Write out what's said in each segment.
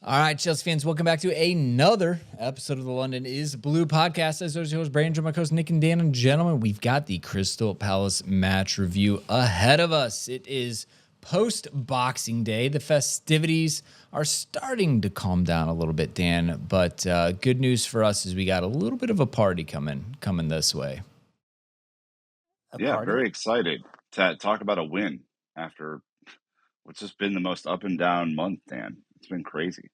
All right, Chelsea fans, welcome back to another episode of the London is Blue podcast. As always, your host, Brandon, my co-host, Nick and Dan. And gentlemen, we've got the Crystal Palace match review ahead of us. It is post-Boxing Day. The festivities are starting to calm down a little bit, Dan. But good news for us is we got a little bit of a party coming this way. Very excited to talk about a win after what's just been the most up and down month, Dan. It's been crazy.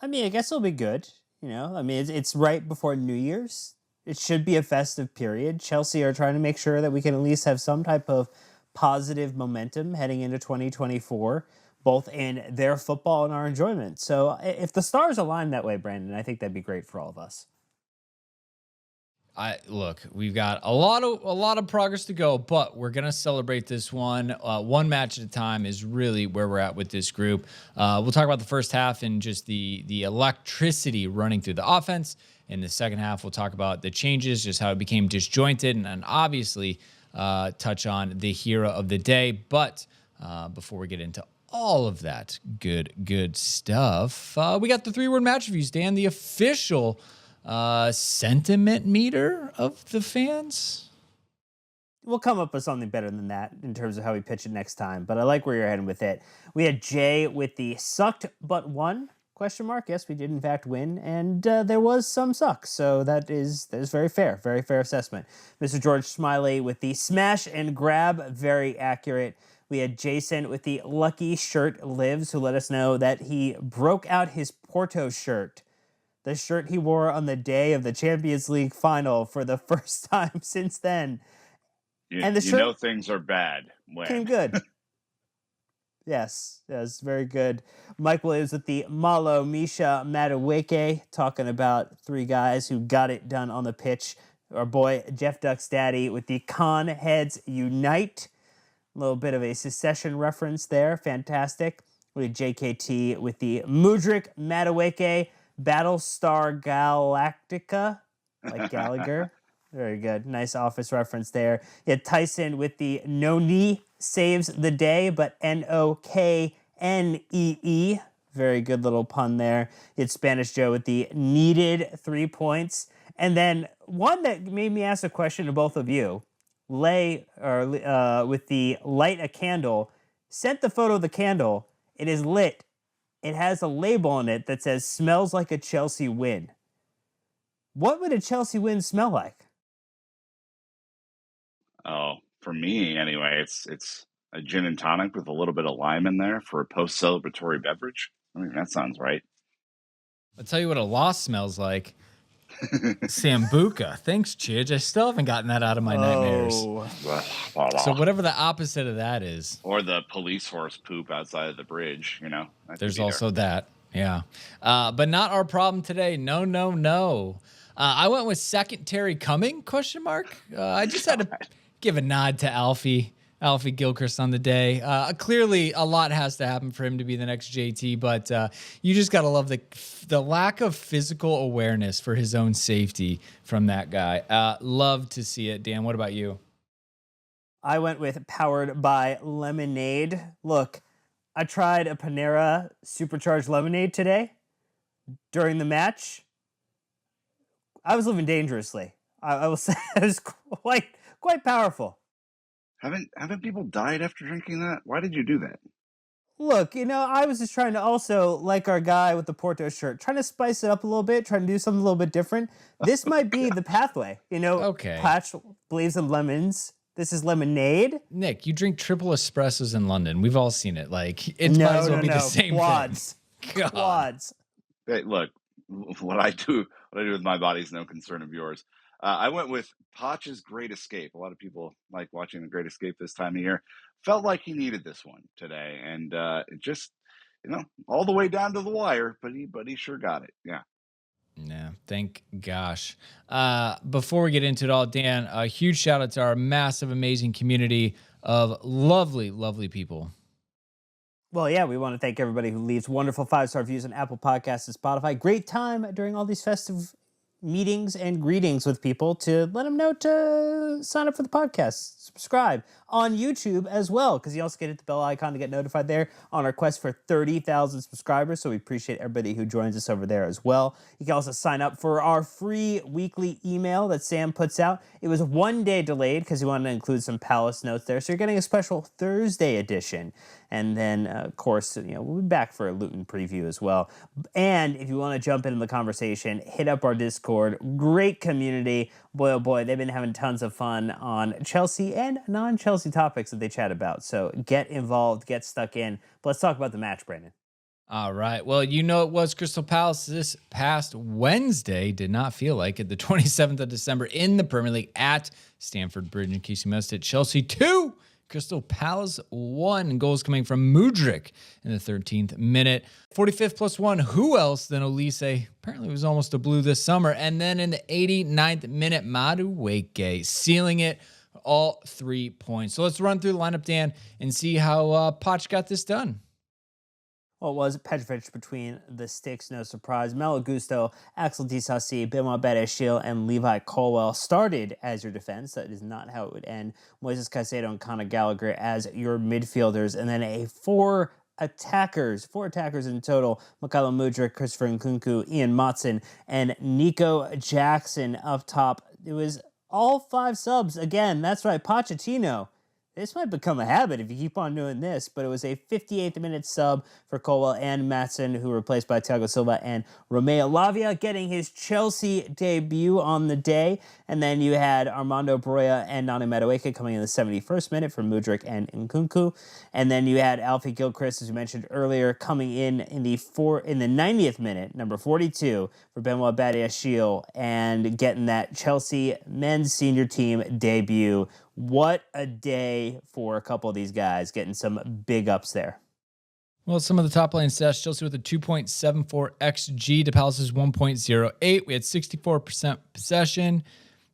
I mean, I guess it'll be good. It's right before New Year's. It should be a festive period. Chelsea are trying to make sure that we can at least have some type of positive momentum heading into 2024, both in their football and our enjoyment. So if the stars align that way, Brandon, I think that'd be great for all of us. Look, we've got a lot of progress to go, but we're gonna celebrate this one. One match at a time is really where we're at with this group. We'll talk about the first half and just the electricity running through the offense. In the second half, we'll talk about the changes, just how it became disjointed, and obviously touch on the hero of the day. But before we get into all of that good stuff, we got the 3-word match reviews, Dan, the official sentiment meter of the fans. We'll come up with something better than that in terms of how we pitch it next time, but I like where you're heading with it. We had Jay with the sucked but won ? Yes, we did in fact win, and there was some suck, so that is very fair assessment. Mr. George Smiley with the smash and grab, very accurate. We had Jason with the lucky shirt lives, who let us know that he broke out his Porto shirt, the shirt he wore on the day of the Champions League final for the first time since then. And the shirt, things are bad when came good. Yes, very good. Mike Williams with the Malo Misha Madueke, talking about 3 guys who got it done on the pitch. Our boy Jeff Duck's daddy with the Con Heads Unite. A little bit of a secession reference there. Fantastic. We had JKT with the Mudryk Madueke, Battlestar Galactica, like Gallagher. Very good. Nice Office reference there. You had Tyson with the Noni saves the day, but Noknee. Very good little pun there. You had Spanish Joe with the needed 3 points. And then one that made me ask a question to both of you. With the light a candle, sent the photo of the candle. It is lit. It has a label on it that says, smells like a Chelsea win. What would a Chelsea win smell like? Oh, for me anyway, it's a gin and tonic with a little bit of lime in there for a post-celebratory beverage. I mean, that sounds right. I'll tell you what a loss smells like. Sambuca. Thanks, Chidge. I still haven't gotten that out of my nightmares. So whatever the opposite of that is. Or the police horse poop outside of the bridge, There's also that. Yeah. But not our problem today. No. I went with second Terry Cumming, ? I just had to give a nod to Alfie Gilchrist on the day. Clearly, a lot has to happen for him to be the next JT, but you just got to love the lack of physical awareness for his own safety from that guy. Love to see it. Dan, what about you? I went with powered by lemonade. Look, I tried a Panera supercharged lemonade today during the match. I was living dangerously. I will say it was quite powerful. Haven't people died after drinking that? Why did you do that? Look, I was just trying to also, like our guy with the Porto shirt, trying to spice it up a little bit, trying to do something a little bit different. This might be the pathway. Okay. Patch believes in lemons. This is lemonade. Nick, you drink triple espressos in London. We've all seen it. Like, it might as well be the same Quads. thing. Quads. Hey, look, what I do with my body is no concern of yours. I went with Poch's Great Escape. A lot of people like watching The Great Escape this time of year. Felt like he needed this one today, and it just, all the way down to the wire. But he sure got it. Yeah. Yeah, thank gosh. Before we get into it all, Dan, a huge shout out to our massive, amazing community of lovely, lovely people. Well, yeah, we want to thank everybody who leaves wonderful 5-star reviews on Apple Podcasts and Spotify. Great time during all these festive meetings and greetings with people to let them know to sign up for the podcast, subscribe on YouTube as well, because you also get hit the bell icon to get notified there on our quest for 30,000 subscribers. So we appreciate everybody who joins us over there as well. You can also sign up for our free weekly email that Sam puts out. It was 1 day delayed because he wanted to include some Palace notes there. So you're getting a special Thursday edition. And then, of course, we'll be back for a Luton preview as well. And if you want to jump into the conversation, hit up our Discord. Great community. Boy, oh boy, they've been having tons of fun on Chelsea and non-Chelsea topics that they chat about. So get involved, get stuck in. But let's talk about the match, Brandon. All right. Well, it was Crystal Palace this past Wednesday. Did not feel like it. The 27th of December in the Premier League at Stamford Bridge. In case you missed it, Chelsea 2. Crystal Palace 1, goals coming from Mudryk in the 13th minute. 45th plus 1, who else than Elise? Apparently it was almost a blue this summer. And then in the 89th minute, Madueke sealing it, all 3 points. So let's run through the lineup, Dan, and see how Poch got this done. Well, it was Petrovic between the sticks, no surprise. Malo Gusto, Axel Disasi, Benoit Badiashile, and Levi Colwell started as your defense. That is not how it would end. Moises Caicedo and Conor Gallagher as your midfielders. And then four attackers in total. Mykhailo Mudryk, Christopher Nkunku, Ian Maatsen, and Nico Jackson up top. It was all 5 subs. Again, that's right, Pochettino. This might become a habit if you keep on doing this, but it was a 58th minute sub for Colwell and Maatsen, who were replaced by Thiago Silva and Romeo Lavia, getting his Chelsea debut on the day. And then you had Armando Broja and Noni Madueke coming in the 71st minute for Mudryk and Nkunku. And then you had Alfie Gilchrist, as you mentioned earlier, coming in the 90th minute, number 42, for Benoit Badiashile, and getting that Chelsea men's senior team debut. What a day for a couple of these guys, getting some big ups there. Well, some of the top line stats, Chelsea with a 2.74 XG to Palace's 1.08. We had 64% possession.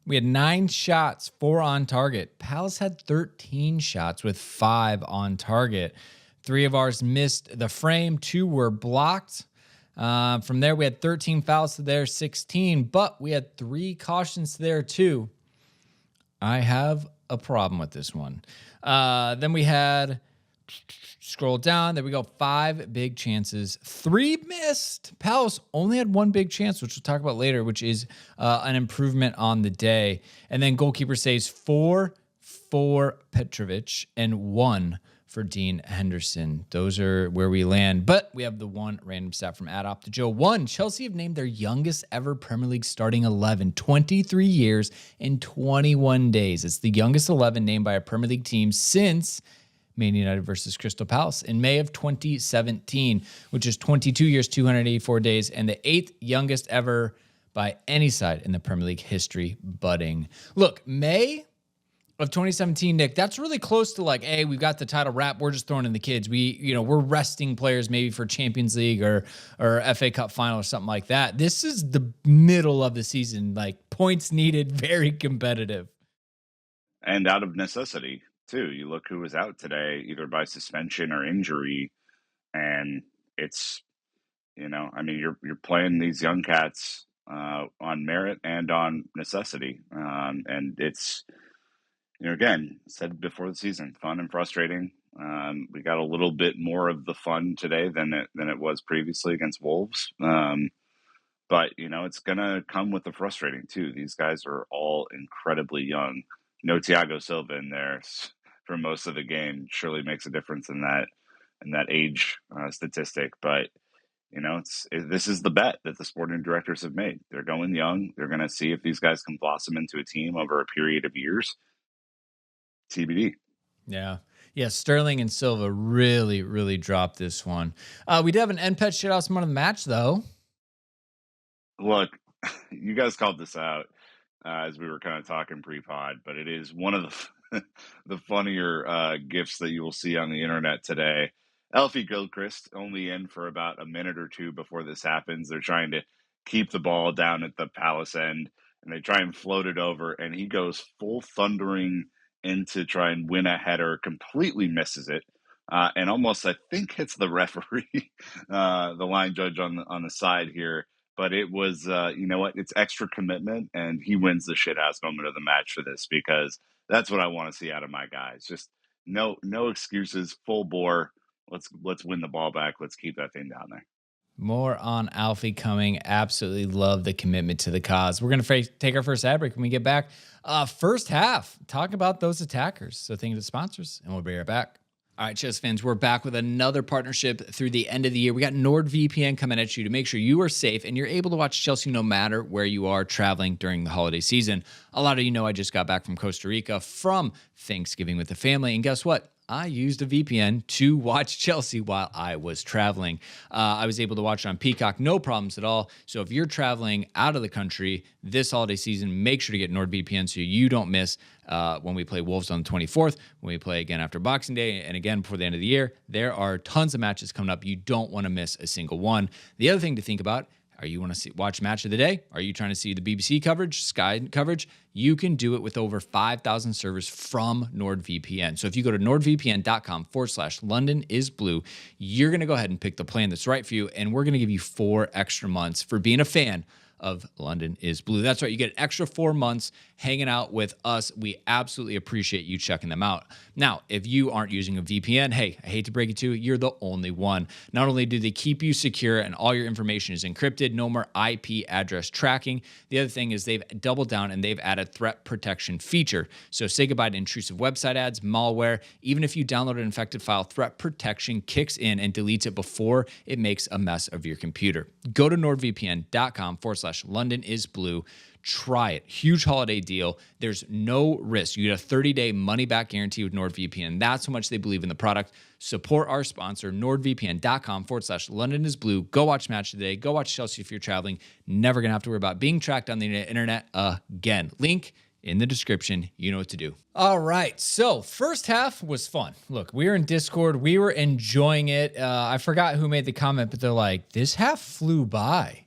We had 9 shots, 4 on target. Palace had 13 shots with 5 on target. 3 of ours missed the frame. 2 were blocked. From there, we had 13 fouls to their 16, but we had 3 cautions there too. I have a problem with this one. Then we had, scroll down, there we go, 5 big chances, 3 missed. Palace only had 1 big chance, which we'll talk about later, which is an improvement on the day. And then goalkeeper saves 4 for Petrovic and 1 for Dean Henderson. Those are where we land. But we have the one random stat from Adop to Joe. 1, Chelsea have named their youngest ever Premier League starting 11, 23 years and 21 days. It's the youngest 11 named by a Premier League team since Man United versus Crystal Palace in May of 2017, which is 22 years, 284 days, and the 8th youngest ever by any side in the Premier League history, budding. Look, May of 2017, Nick, that's really close to like, hey, we've got the title wrap. We're just throwing in the kids. We're resting players maybe for Champions League or FA Cup final or something like that. This is the middle of the season, like points needed, very competitive. And out of necessity, too. You look who was out today, either by suspension or injury, and it's, you're playing these young cats on merit and on necessity. And it's, again, said before the season, fun and frustrating. We got a little bit more of the fun today than it was previously against Wolves. But, it's going to come with the frustrating, too. These guys are all incredibly young. No Thiago Silva in there for most of the game surely makes a difference in that age statistic. But, this is the bet that the sporting directors have made. They're going young. They're going to see if these guys can blossom into a team over a period of years. TBD. Yeah. Sterling and Silva really, really dropped this one. We did have an NPET shoutout man of the match, though. Look, you guys called this out as we were kind of talking pre-pod, but it is one of the funnier gifs that you will see on the internet today. Alfie Gilchrist only in for about a minute or two before this happens. They're trying to keep the ball down at the Palace end, and they try and float it over, and he goes full thundering in to try and win a header, completely misses it, and almost, I think, hits the referee, the line judge on the side here. but it was, you know what? It's extra commitment, and he wins the shithouse moment of the match for this because that's what I want to see out of my guys. Just no excuses, full bore. Let's win the ball back. Let's keep that thing down there. More on Alfie coming. Absolutely love the commitment to the cause. We're going to take our first ad break when we get back. First half, talk about those attackers. So thank you to the sponsors, and we'll be right back. All right, Chess fans, we're back with another partnership through the end of the year. We got NordVPN coming at you to make sure you are safe and you're able to watch Chelsea no matter where you are traveling during the holiday season. A lot of you know I just got back from Costa Rica from Thanksgiving with the family, and guess what? I used a VPN to watch Chelsea while I was traveling. I was able to watch it on Peacock, no problems at all. So if you're traveling out of the country this holiday season, make sure to get NordVPN so you don't miss when we play Wolves on the 24th, when we play again after Boxing Day, and again before the end of the year. There are tons of matches coming up. You don't want to miss a single one. The other thing to think about, are you want to watch match of the day? Are you trying to see the BBC coverage, Sky coverage? You can do it with over 5,000 servers from NordVPN. So if you go to nordvpn.com/London is blue, you're going to go ahead and pick the plan that's right for you. And we're going to give you 4 extra months for being a fan of London is Blue. That's right. You get an extra 4 months hanging out with us. We absolutely appreciate you checking them out. Now, if you aren't using a VPN, hey, I hate to break it to you, you're the only one. Not only do they keep you secure and all your information is encrypted, no more IP address tracking. The other thing is they've doubled down and they've added threat protection feature. So say goodbye to intrusive website ads, malware. Even if you download an infected file, threat protection kicks in and deletes it before it makes a mess of your computer. Go to nordvpn.com/London is blue. Try it. Huge holiday deal. There's no risk. You get a 30-day money-back guarantee with NordVPN. That's how much they believe in the product. Support our sponsor, nordvpn.com/London is blue. Go watch match today. Go watch Chelsea if you're traveling. Never going to have to worry about being tracked on the internet again. Link in the description. You know what to do. All right. So first half was fun. Look, we were in Discord. We were enjoying it. I forgot who made the comment, but they're like, this half flew by.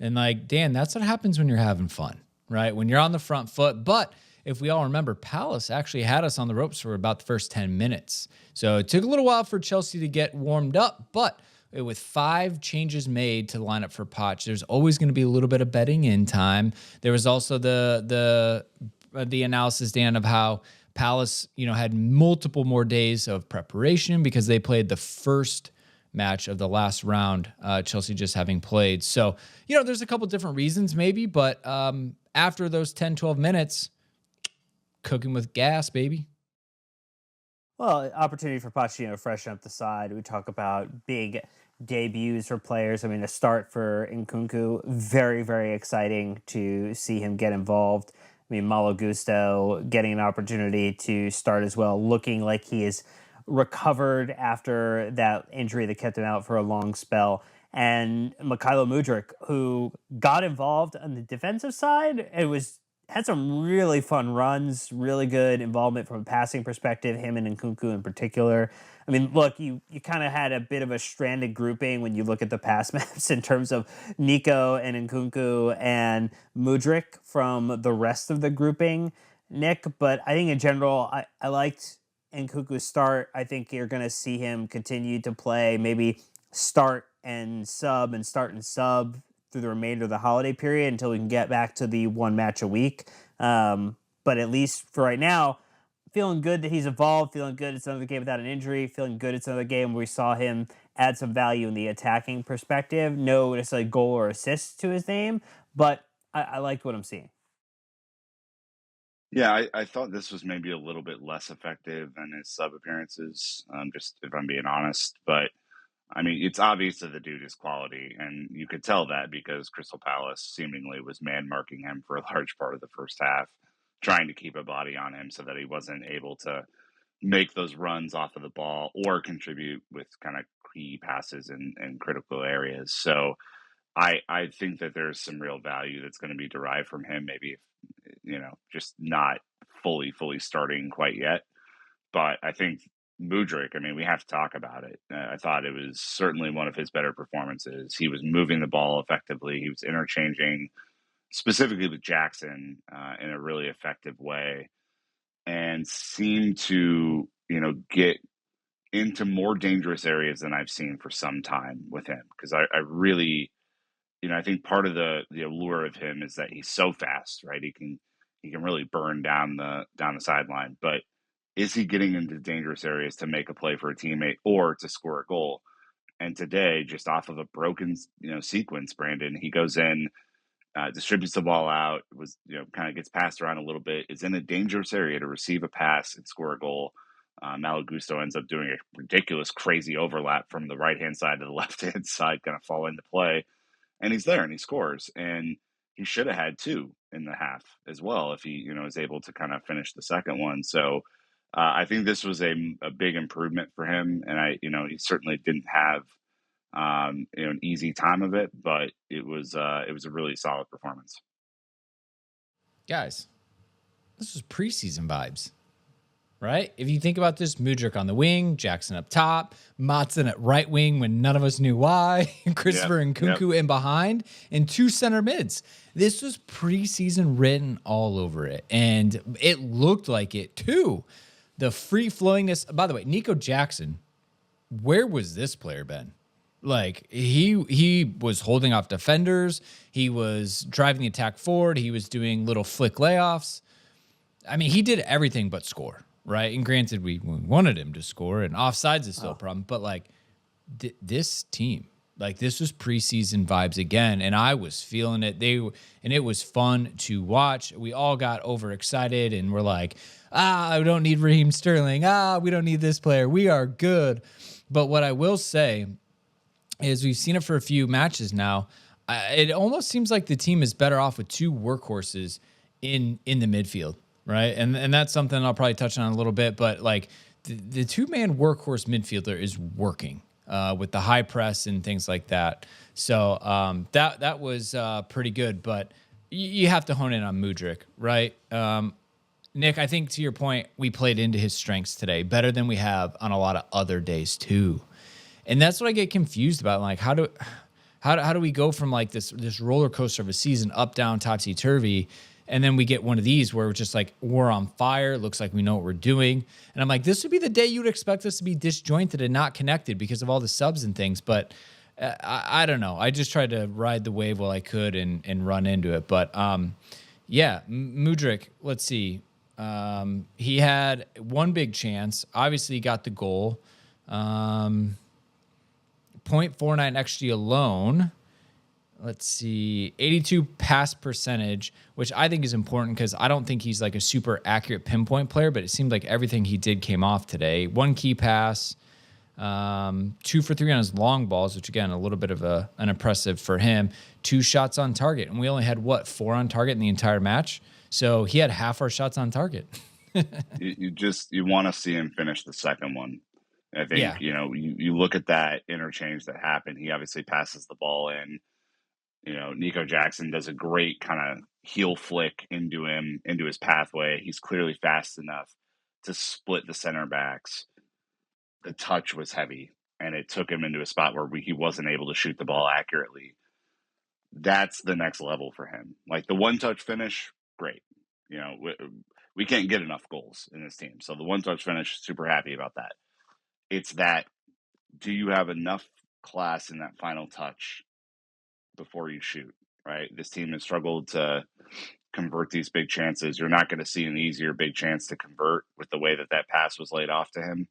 And like, Dan, that's what happens when you're having fun, right? When you're on the front foot. But if we all remember, Palace actually had us on the ropes for about the first 10 minutes. So it took a little while for Chelsea to get warmed up, but with 5 changes made to the lineup for Poch, there's always going to be a little bit of betting in time. There was also the analysis, Dan, of how Palace, had multiple more days of preparation because they played the first match of the last round, Chelsea just having played. So, there's a couple different reasons maybe, but after those 10, 12 minutes, cooking with gas, baby. Well, opportunity for Pochettino to freshen up the side. We talk about big debuts for players. I mean, a start for Nkunku, very, very exciting to see him get involved. I mean, Malo Gusto getting an opportunity to start as well, looking like he is recovered after that injury that kept him out for a long spell. And Mykhailo Mudryk, who got involved on the defensive side, had some really fun runs, really good involvement from a passing perspective, him and Nkunku in particular. I mean, look, you kind of had a bit of a stranded grouping when you look at the pass maps in terms of Nico and Nkunku and Mudryk from the rest of the grouping, Nick. But I think in general, I liked Nkunku's start. I think you're going to see him continue to play, maybe start and sub through the remainder of the holiday period until we can get back to the 1 match a week. But at least for right now, feeling good that he's evolved, feeling good it's another game without an injury, feeling good it's another game where we saw him add some value in the attacking perspective. No necessarily goal or assist to his name, but I liked what I'm seeing. Yeah, I thought this was maybe a little bit less effective than his sub appearances, just if I'm being honest. But I mean, it's obvious that the dude is quality, and you could tell that because Crystal Palace seemingly was man marking him for a large part of the first half, trying to keep a body on him so that he wasn't able to make those runs off of the ball or contribute with kind of key passes in critical areas. So I think that there's some real value that's going to be derived from him. Maybe, just not fully starting quite yet. But I think Mudryk, I mean, we have to talk about it. I thought it was certainly one of his better performances. He was moving the ball effectively. He was interchanging specifically with Jackson in a really effective way and seemed to, get into more dangerous areas than I've seen for some time with him. Because I really I think part of the allure of him is that he's so fast, right? He can really burn down the sideline. But is he getting into dangerous areas to make a play for a teammate or to score a goal? And today, just off of a broken sequence, Brandon, he goes in, distributes the ball out, was kind of gets passed around a little bit, is in a dangerous area to receive a pass and score a goal. Malo Gusto ends up doing a ridiculous, crazy overlap from the right hand side to the left hand side, kind of fall into play, and he's there and he scores. And he should have had two in the half as well if he is able to kind of finish the second one. So I think this was a big improvement for him, and he certainly didn't have an easy time of it, but it was a really solid performance. Guys, this was preseason vibes, right? If you think about this, Mudryk on the wing, Jackson up top, Maatsen at right wing when none of us knew why, Christopher and Nkunku in behind, and two center mids. This was preseason written all over it, and it looked like it too. The free-flowingness. By the way, Nico Jackson, where was this player been? Like, he was holding off defenders. He was driving the attack forward. He was doing little flick layoffs. I mean, he did everything but score, right? And granted, we wanted him to score, and offsides is still a problem. But, like, this team, like, this was preseason vibes again, and I was feeling it. And it was fun to watch. We all got overexcited, and we're like, we don't need Raheem Sterling. We don't need this player. We are good. But what I will say is we've seen it for a few matches now. It almost seems like the team is better off with two workhorses in the midfield, right? And that's something I'll probably touch on a little bit. But like the two-man workhorse midfielder is working with the high press and things like that. So that was pretty good. But you have to hone in on Mudryk, right? Nick, I think to your point, we played into his strengths today better than we have on a lot of other days too. And that's what I get confused about. Like, how do we go from like this roller coaster of a season, up, down, topsy turvy, and then we get one of these where we're just like, we're on fire. It looks like we know what we're doing. And I'm like, this would be the day you would expect us to be disjointed and not connected because of all the subs and things. But I don't know. I just tried to ride the wave while I could and run into it. But Mudryk, let's see. He had one big chance. Obviously, he got the goal. 0.49 XG alone. Let's see, 82 pass percentage, which I think is important because I don't think he's like a super accurate pinpoint player, but it seemed like everything he did came off today. One key pass, 2 for 3 on his long balls, which again, a little bit of an impressive for him. 2 shots on target, and we only had 4 on target in the entire match. So he had half our shots on target. you want to see him finish the second one. I think, you look at that interchange that happened. He obviously passes the ball in. Nico Jackson does a great kind of heel flick into his pathway. He's clearly fast enough to split the center backs. The touch was heavy, and it took him into a spot where he wasn't able to shoot the ball accurately. That's the next level for him. Like the one-touch finish, great. We can't get enough goals in this team. So the one-touch finish, super happy about that. It's that, do you have enough class in that final touch before you shoot, right? This team has struggled to convert these big chances. You're not going to see an easier big chance to convert with the way that pass was laid off to him.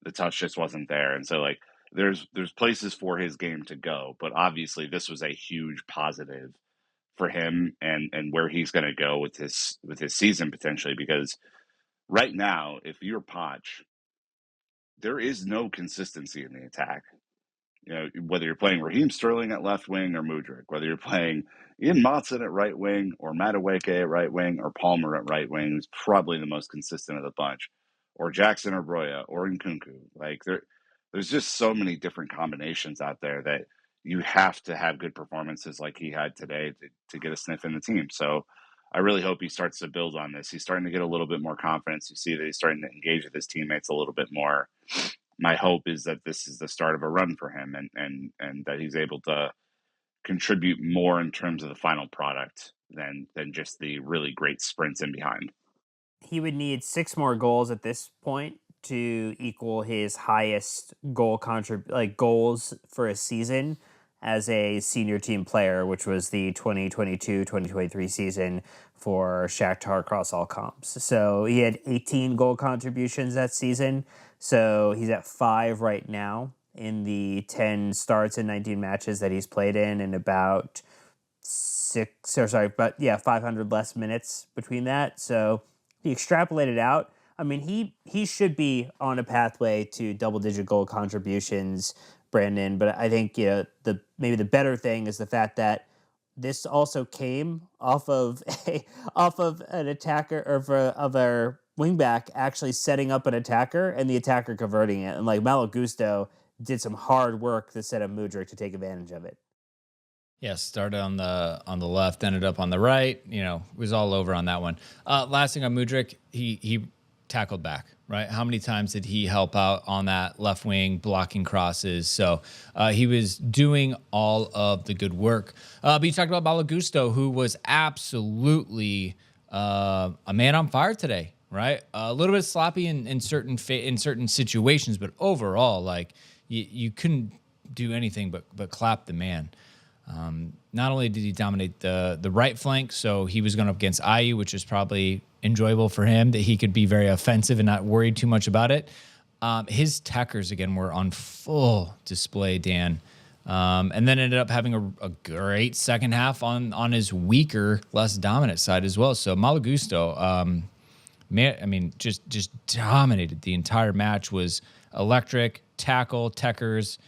The touch just wasn't there. And so, like, there's places for his game to go, but obviously this was a huge positive for him and where he's going to go with his season potentially, because right now, if you're Poch, there is no consistency in the attack. Whether you're playing Raheem Sterling at left wing or Mudryk, whether you're playing Ian Maatsen at right wing or Madueke at right wing or Palmer at right wing, who's probably the most consistent of the bunch, or Jackson or Broya or Nkunku. Like there's just so many different combinations out there that you have to have good performances like he had today to get a sniff in the team. So I really hope he starts to build on this. He's starting to get a little bit more confidence. You see that he's starting to engage with his teammates a little bit more. My hope is that this is the start of a run for him and that he's able to contribute more in terms of the final product than just the really great sprints in behind. He would need 6 more goals at this point to equal his highest goals for a season. as a senior team player, which was the 2022-2023 season for Shakhtar across all comps. So he had 18 goal contributions that season. So he's at 5 right now in the 10 starts and 19 matches that he's played in, and about 500 less minutes between that. So he extrapolated out. I mean, he should be on a pathway to double-digit goal contributions, Brandon. But I think maybe the better thing is the fact that this also came off of an attacker of a wingback actually setting up an attacker and the attacker converting it. And like Malo Gusto did some hard work to set up Mudryk to take advantage of it. Yeah, started on the left, ended up on the right. Was all over on that one. Last thing on Mudryk, he tackled back, right? How many times did he help out on that left wing, blocking crosses? So he was doing all of the good work. But you talked about Malo Gusto, who was absolutely a man on fire today, right? A little bit sloppy in certain situations, but overall, like you couldn't do anything but clap the man. Not only did he dominate the right flank, so he was going up against Ayew, which is probably enjoyable for him, that he could be very offensive and not worry too much about it. His techers, again, were on full display, Dan. And then ended up having a great second half on his weaker, less dominant side as well. So Malo Gusto, just dominated the entire match, was electric, tackle, techers.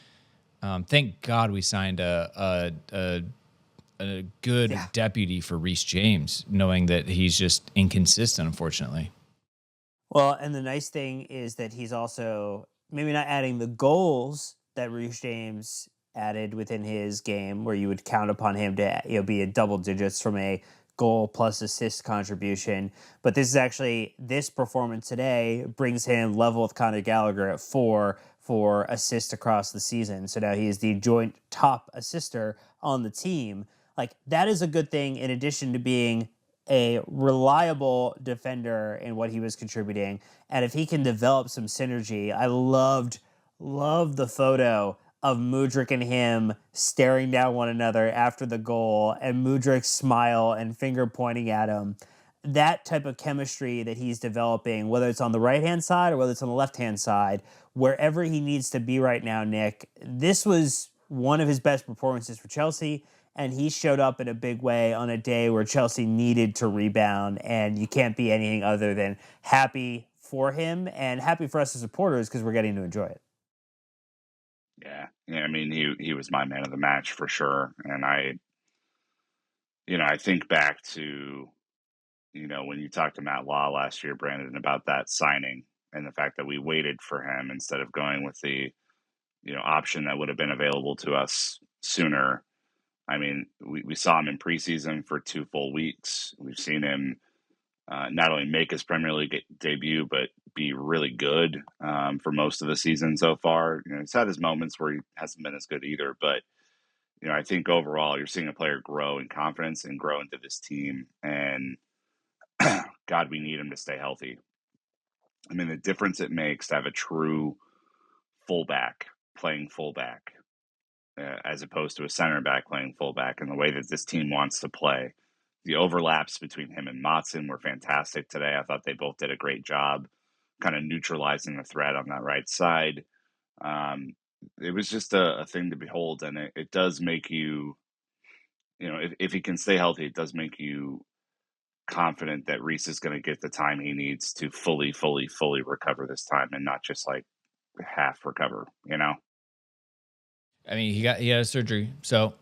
Thank God we signed a good deputy for Reece James, knowing that he's just inconsistent, unfortunately. Well, and the nice thing is that he's also maybe not adding the goals that Reece James added within his game, where you would count upon him to be at double digits from a goal plus assist contribution. But this performance today brings him level with Conor Gallagher at 4 for assists across the season. So now he is the joint top assister on the team. Like, that is a good thing, in addition to being a reliable defender in what he was contributing. And if he can develop some synergy, I loved the photo of Mudryk and him staring down one another after the goal, and Mudryk's smile and finger pointing at him. That type of chemistry that he's developing, whether it's on the right-hand side or whether it's on the left-hand side, wherever he needs to be right now, Nick, this was one of his best performances for Chelsea, and he showed up in a big way on a day where Chelsea needed to rebound, and you can't be anything other than happy for him and happy for us as supporters because we're getting to enjoy it. Yeah. I mean, he was my man of the match for sure. And I think back to, when you talked to Matt Law last year, Brandon, about that signing and the fact that we waited for him instead of going with the, option that would have been available to us sooner. I mean, we saw him in preseason for 2 full weeks. We've seen him not only make his Premier League debut, but be really good for most of the season so far. He's had his moments where he hasn't been as good either. But, I think overall you're seeing a player grow in confidence and grow into this team. And, God, we need him to stay healthy. I mean, the difference it makes to have a true fullback playing fullback as opposed to a center back playing fullback, and the way that this team wants to play. The overlaps between him and Maatsen were fantastic today. I thought they both did a great job kind of neutralizing the threat on that right side. It was just a thing to behold, and it does make you, if he can stay healthy, it does make you confident that Reece is going to get the time he needs to fully recover this time, and not just like half recover, I mean, he had a surgery, so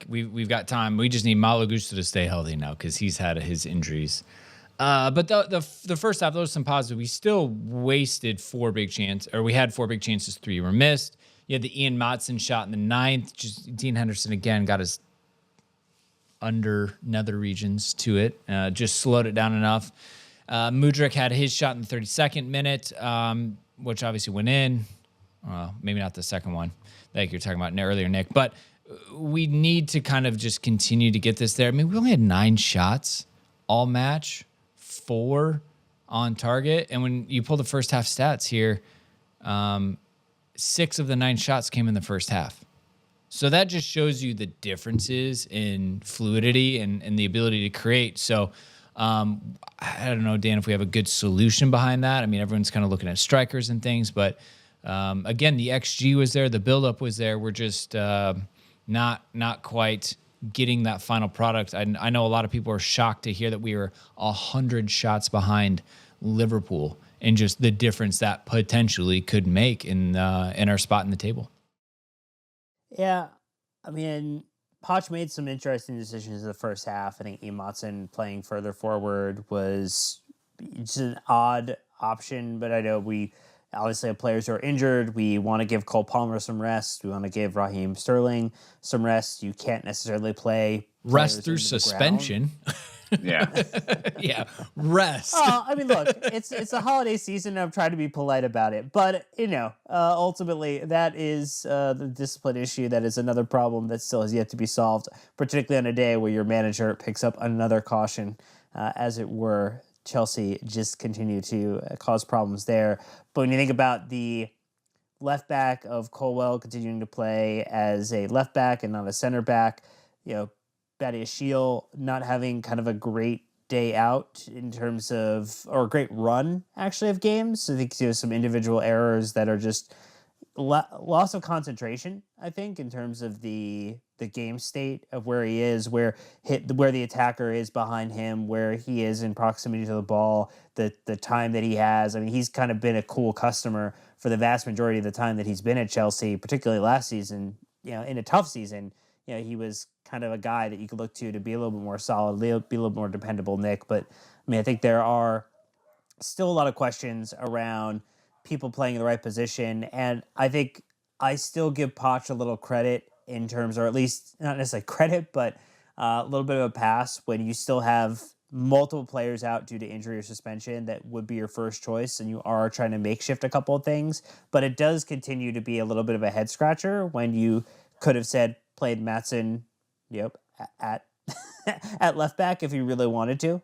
we've got time. We just need Malo Gusto to stay healthy now because he's had his injuries. But the first half, there was some positive. We still wasted 4 big chances, or we had 4 big chances, 3 were missed. You had the Ian Maatsen shot in the 9th. Just Dean Henderson again got his under nether regions to it, just slowed it down enough. Mudryk had his shot in the 32nd minute, which obviously went in. Maybe not the second one like you're talking about earlier, Nick, but we need to kind of just continue to get this there. I mean, we only had 9 shots all match, 4 on target. And when you pull the first half stats here, 6 of the 9 shots came in the first half. So that just shows you the differences in fluidity and the ability to create. So I don't know, Dan, if we have a good solution behind that. I mean, everyone's kind of looking at strikers and things, but again, the XG was there, the buildup was there. We're just not quite getting that final product. I know a lot of people are shocked to hear that we were 100 shots behind Liverpool, and just the difference that potentially could make in our spot in the table. Yeah, I mean, Poch made some interesting decisions in the first half. I think Ian Maatsen playing further forward was just an odd option, but I know we obviously have players who are injured. We want to give Cole Palmer some rest. We want to give Raheem Sterling some rest. You can't necessarily play rest through suspension. Yeah. Yeah. Rest. I mean, look, it's a holiday season. And I'm trying to be polite about it, but ultimately that is the discipline issue. That is another problem that still has yet to be solved, particularly on a day where your manager picks up another caution, as it were. Chelsea just continue to cause problems there. But when you think about the left back of Colwell continuing to play as a left back and not a center back, Badiashile not having kind of a great day out in terms of, or a great run actually of games. So I think some individual errors that are just loss of concentration, I think, in terms of the game state of where he is, where the attacker is behind him, where he is in proximity to the ball, the time that he has. I mean, he's kind of been a cool customer for the vast majority of the time that he's been at Chelsea, particularly last season, in a tough season. He was kind of a guy that you could look to be a little bit more solid, be a little more dependable, Nick. But I mean, I think there are still a lot of questions around people playing in the right position. And I think I still give Poch a little credit in terms, or at least not necessarily credit, but a little bit of a pass when you still have multiple players out due to injury or suspension that would be your first choice, and you are trying to makeshift a couple of things. But it does continue to be a little bit of a head scratcher when you could have said played Maatsen, at at left back if you really wanted to.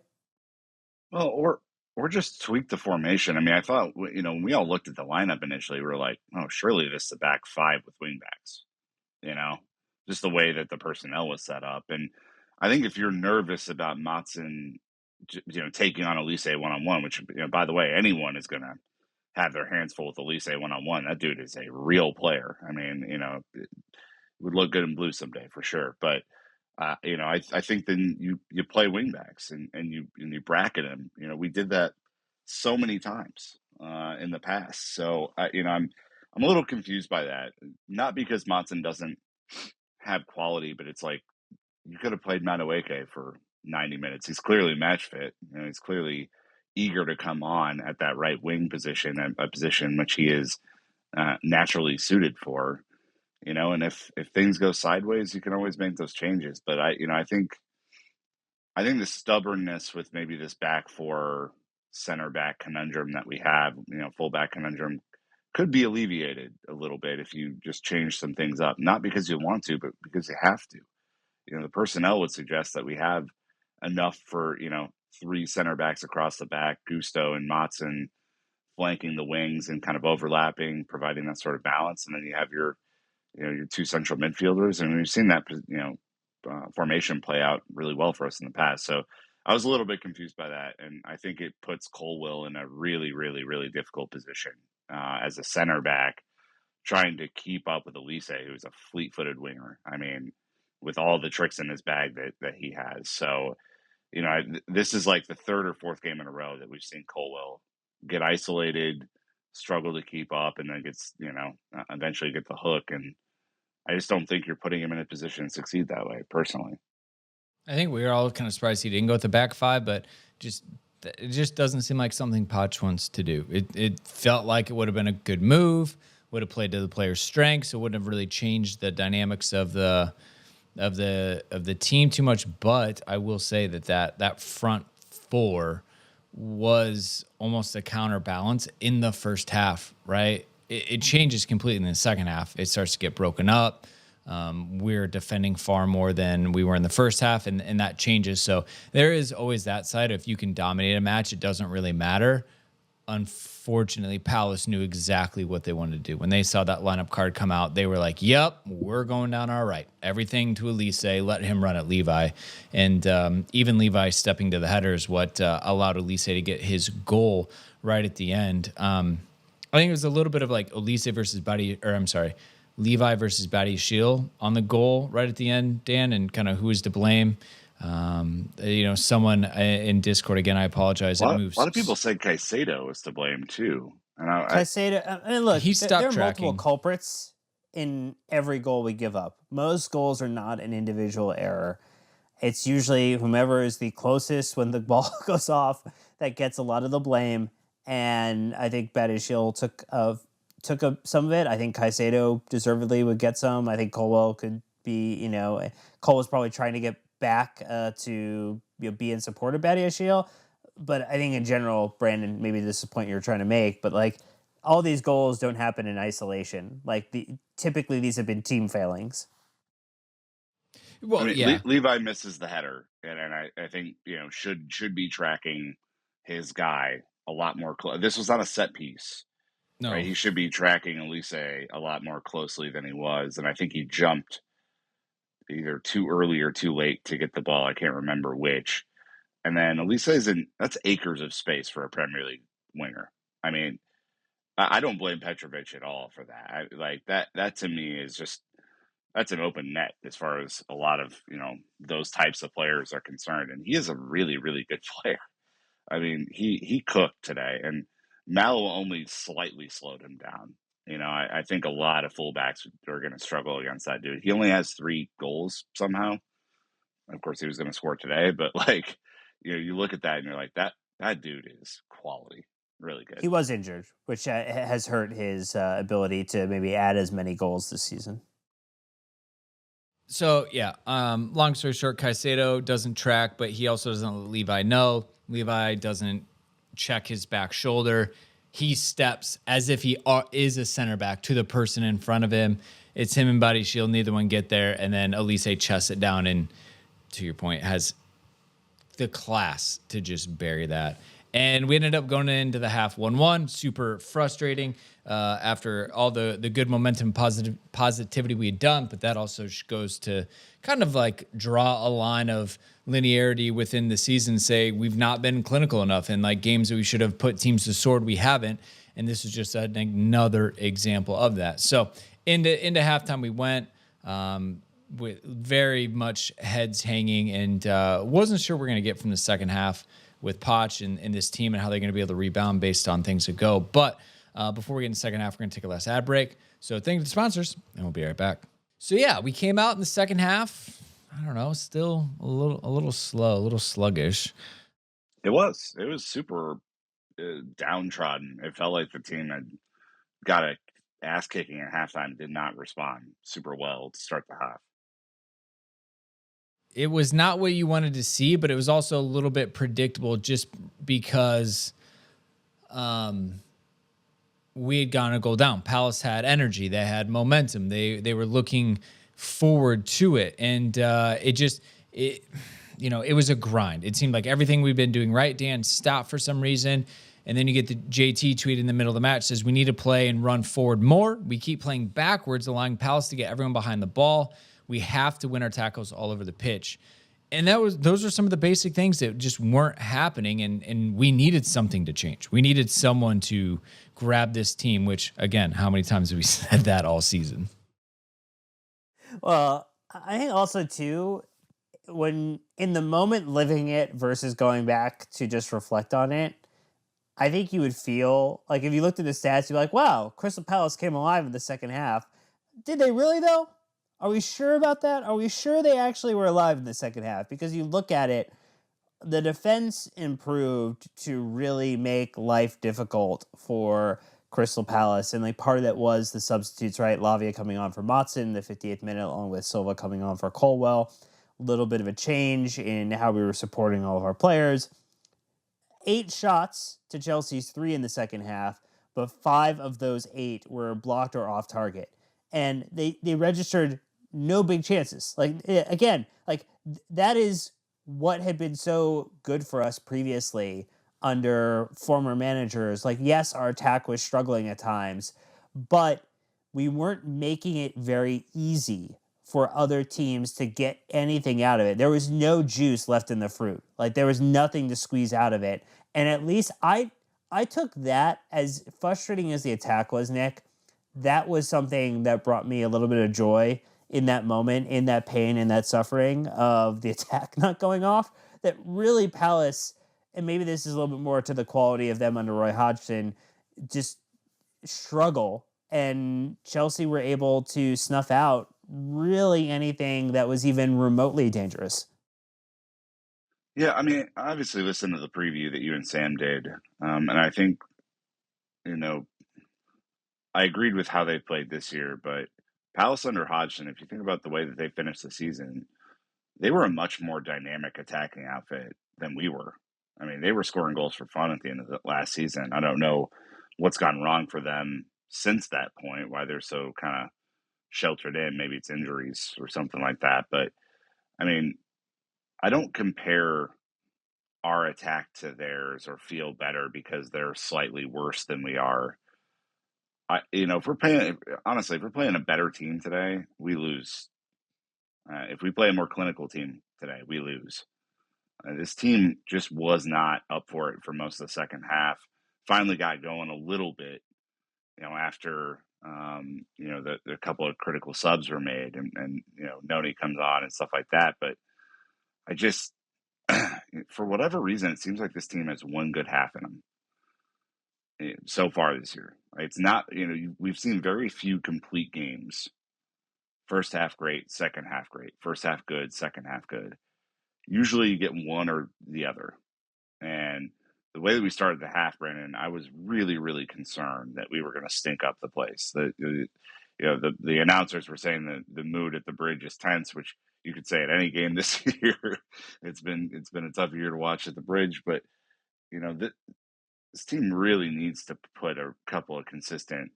Well, or just tweak the formation. I mean, I thought, when we all looked at the lineup initially, we were like, oh, surely this is a back five with wingbacks, just the way that the personnel was set up. And I think if you're nervous about Maatsen, taking on Elise one-on-one, which, by the way, anyone is going to have their hands full with Elise one-on-one. That dude is a real player. I mean, it would look good in blue someday for sure. But, I think then you play wingbacks and you bracket him. We did that so many times in the past. So, I'm a little confused by that. Not because Maatsen doesn't have quality, but it's like you could have played Madueke for 90 minutes. He's clearly match fit. He's clearly eager to come on at that right wing position, a position which he is naturally suited for. And if things go sideways, you can always make those changes. But I think the stubbornness with maybe this back four center back conundrum that we have, full back conundrum, could be alleviated a little bit if you just change some things up. Not because you want to, but because you have to. The personnel would suggest that we have enough for, three center backs across the back, Gusto and Maatsen flanking the wings and kind of overlapping, providing that sort of balance. And then you have your two central midfielders. And we've seen that, formation play out really well for us in the past. So I was a little bit confused by that. And I think it puts Colwell in a really, really, really difficult position as a center back, trying to keep up with Elise, who's a fleet-footed winger. I mean, with all the tricks in his bag that he has. So, this is like the third or fourth game in a row that we've seen Colwell get isolated, struggle to keep up, and then gets, eventually get the hook. And I just don't think you're putting him in a position to succeed that way, personally. I think we were all kind of surprised he didn't go with the back five, but it just doesn't seem like something Poch wants to do. It felt like it would have been a good move, would have played to the player's strengths. It wouldn't have really changed the dynamics of the team too much. But I will say that front four was almost a counterbalance in the first half, right? It changes completely in the second half. It starts to get broken up. We're defending far more than we were in the first half, and that changes. So there is always that side. If you can dominate a match, it doesn't really matter. unfortunately, Palace knew exactly what they wanted to do. When they saw that lineup card come out, they were like, yep, we're going down our right. Everything to Elise, let him run at Levi. And even Levi stepping to the header is what allowed Elise to get his goal right at the end. I think it was a little bit of like Elise versus Levi versus Batty Shield on the goal right at the end, Dan, and kind of who is to blame. Someone in Discord, again, I apologize. A lot of people said Caicedo was to blame too. And Caicedo, I mean, look, there are tracking. multiple culprits in every goal we give up. Most goals are not an individual error. It's usually whomever is the closest when the ball goes off that gets a lot of the blame. And I think Badiashile took some of it. I think Caicedo deservedly would get some. I think Colwell could be, Cole was probably trying to get back to be in support of Badiashile. But I think in general, Brandon, maybe this is the point you're trying to make, but like all these goals don't happen in isolation. Like typically these have been team failings. Well, Levi misses the header, and I think should be tracking his guy a lot more close. This was not a set piece. No, right? He should be tracking Elise a lot more closely than he was, and I think he jumped either too early or too late to get the ball. I can't remember which. And then Elise that's acres of space for a Premier League winger. I mean, I don't blame Petrovic at all for that. That to me is just, that's an open net as far as a lot of, those types of players are concerned. And he is a really, really good player. I mean, he cooked today, and Mallow only slightly slowed him down. I think a lot of fullbacks are going to struggle against that dude. He only has 3 goals somehow. Of course, he was going to score today, but you look at that and you're like, that dude is quality, really good. He was injured, which has hurt his ability to maybe add as many goals this season. So, long story short, Caicedo doesn't track, but he also doesn't let Levi know. Levi doesn't check his back shoulder. He steps as if he is a center back to the person in front of him. It's him and Badiashile. Neither one get there. And then Elise chests it down and, to your point, has the class to just bury that. And we ended up going into the half 1-1. Super frustrating after all the good momentum, positivity we had done. But that also goes to kind of like draw a line of linearity within the season, say we've not been clinical enough in like games that we should have put teams to sword. We haven't. And this is just another example of that. So into halftime we went with very much heads hanging, and wasn't sure we're going to get from the second half with Poch and this team and how they're going to be able to rebound based on things that go. But before we get in the second half, we're going to take a last ad break. So thank you to the sponsors, and we'll be right back. So we came out in the second half. I don't know, still a little slow, a little sluggish. It was super downtrodden. It felt like the team had got a ass kicking at halftime, did not respond super well to start the half. It was not what you wanted to see, but it was also a little bit predictable just because we had gone a goal down. Palace had energy. They had momentum. They were looking forward to it. And it was a grind. It seemed like everything we've been doing right, Dan, stopped for some reason. And then you get the JT tweet in the middle of the match, says we need to play and run forward more. We keep playing backwards, allowing Palace to get everyone behind the ball. We have to win our tackles all over the pitch. And those are some of the basic things that just weren't happening, and we needed something to change. We needed someone to grab this team, which, again, how many times have we said that all season? Well, I think also, too, when in the moment living it versus going back to just reflect on it, I think you would feel like if you looked at the stats, you'd be like, wow, Crystal Palace came alive in the second half. Did they really, though? Are we sure about that? Are we sure they actually were alive in the second half? Because you look at it, the defense improved to really make life difficult for Crystal Palace. And like part of that was the substitutes, right? Lavia coming on for Maatsen in the 58th minute, along with Silva coming on for Colwell. A little bit of a change in how we were supporting all of our players. 8 shots to Chelsea's 3 in the second half, but 5 of those 8 were blocked or off target. And they registered no big chances. That is what had been so good for us previously under former managers. Like, yes, our attack was struggling at times, but we weren't making it very easy for other teams to get anything out of it. There was no juice left in the fruit. Like, there was nothing to squeeze out of it. And at least I took that, as frustrating as the attack was, Nick, that was something that brought me a little bit of joy in that moment, in that pain, in that suffering of the attack not going off. That really Palace, and maybe this is a little bit more to the quality of them under Roy Hodgson, just struggle. And Chelsea were able to snuff out really anything that was even remotely dangerous. Yeah, I mean, I obviously listened to the preview that you and Sam did, and I think, you know, I agreed with how they played this year, but Palace under Hodgson, if you think about the way that they finished the season, they were a much more dynamic attacking outfit than we were. I mean, they were scoring goals for fun at the end of the last season. I don't know what's gone wrong for them since that point, why they're so kind of sheltered in. Maybe it's injuries or something like that. But I mean, I don't compare our attack to theirs or feel better because they're slightly worse than we are. If we're playing, honestly, if we're playing a better team today, we lose. If we play a more clinical team today, we lose. This team just was not up for it for most of the second half. Finally got going a little bit, after the couple of critical subs were made, and Noni comes on and stuff like that. But I just, for whatever reason, it seems like this team has one good half in them so far this year. It's not, we've seen very few complete games. First half great, second half great. First half good, second half good. Usually you get one or the other. And the way that we started the half, Brandon, I was really, really concerned that we were going to stink up the place. The announcers were saying that the mood at the Bridge is tense, which you could say at any game this year. It's been a tough year to watch at the Bridge, but this team really needs to put a couple of consistent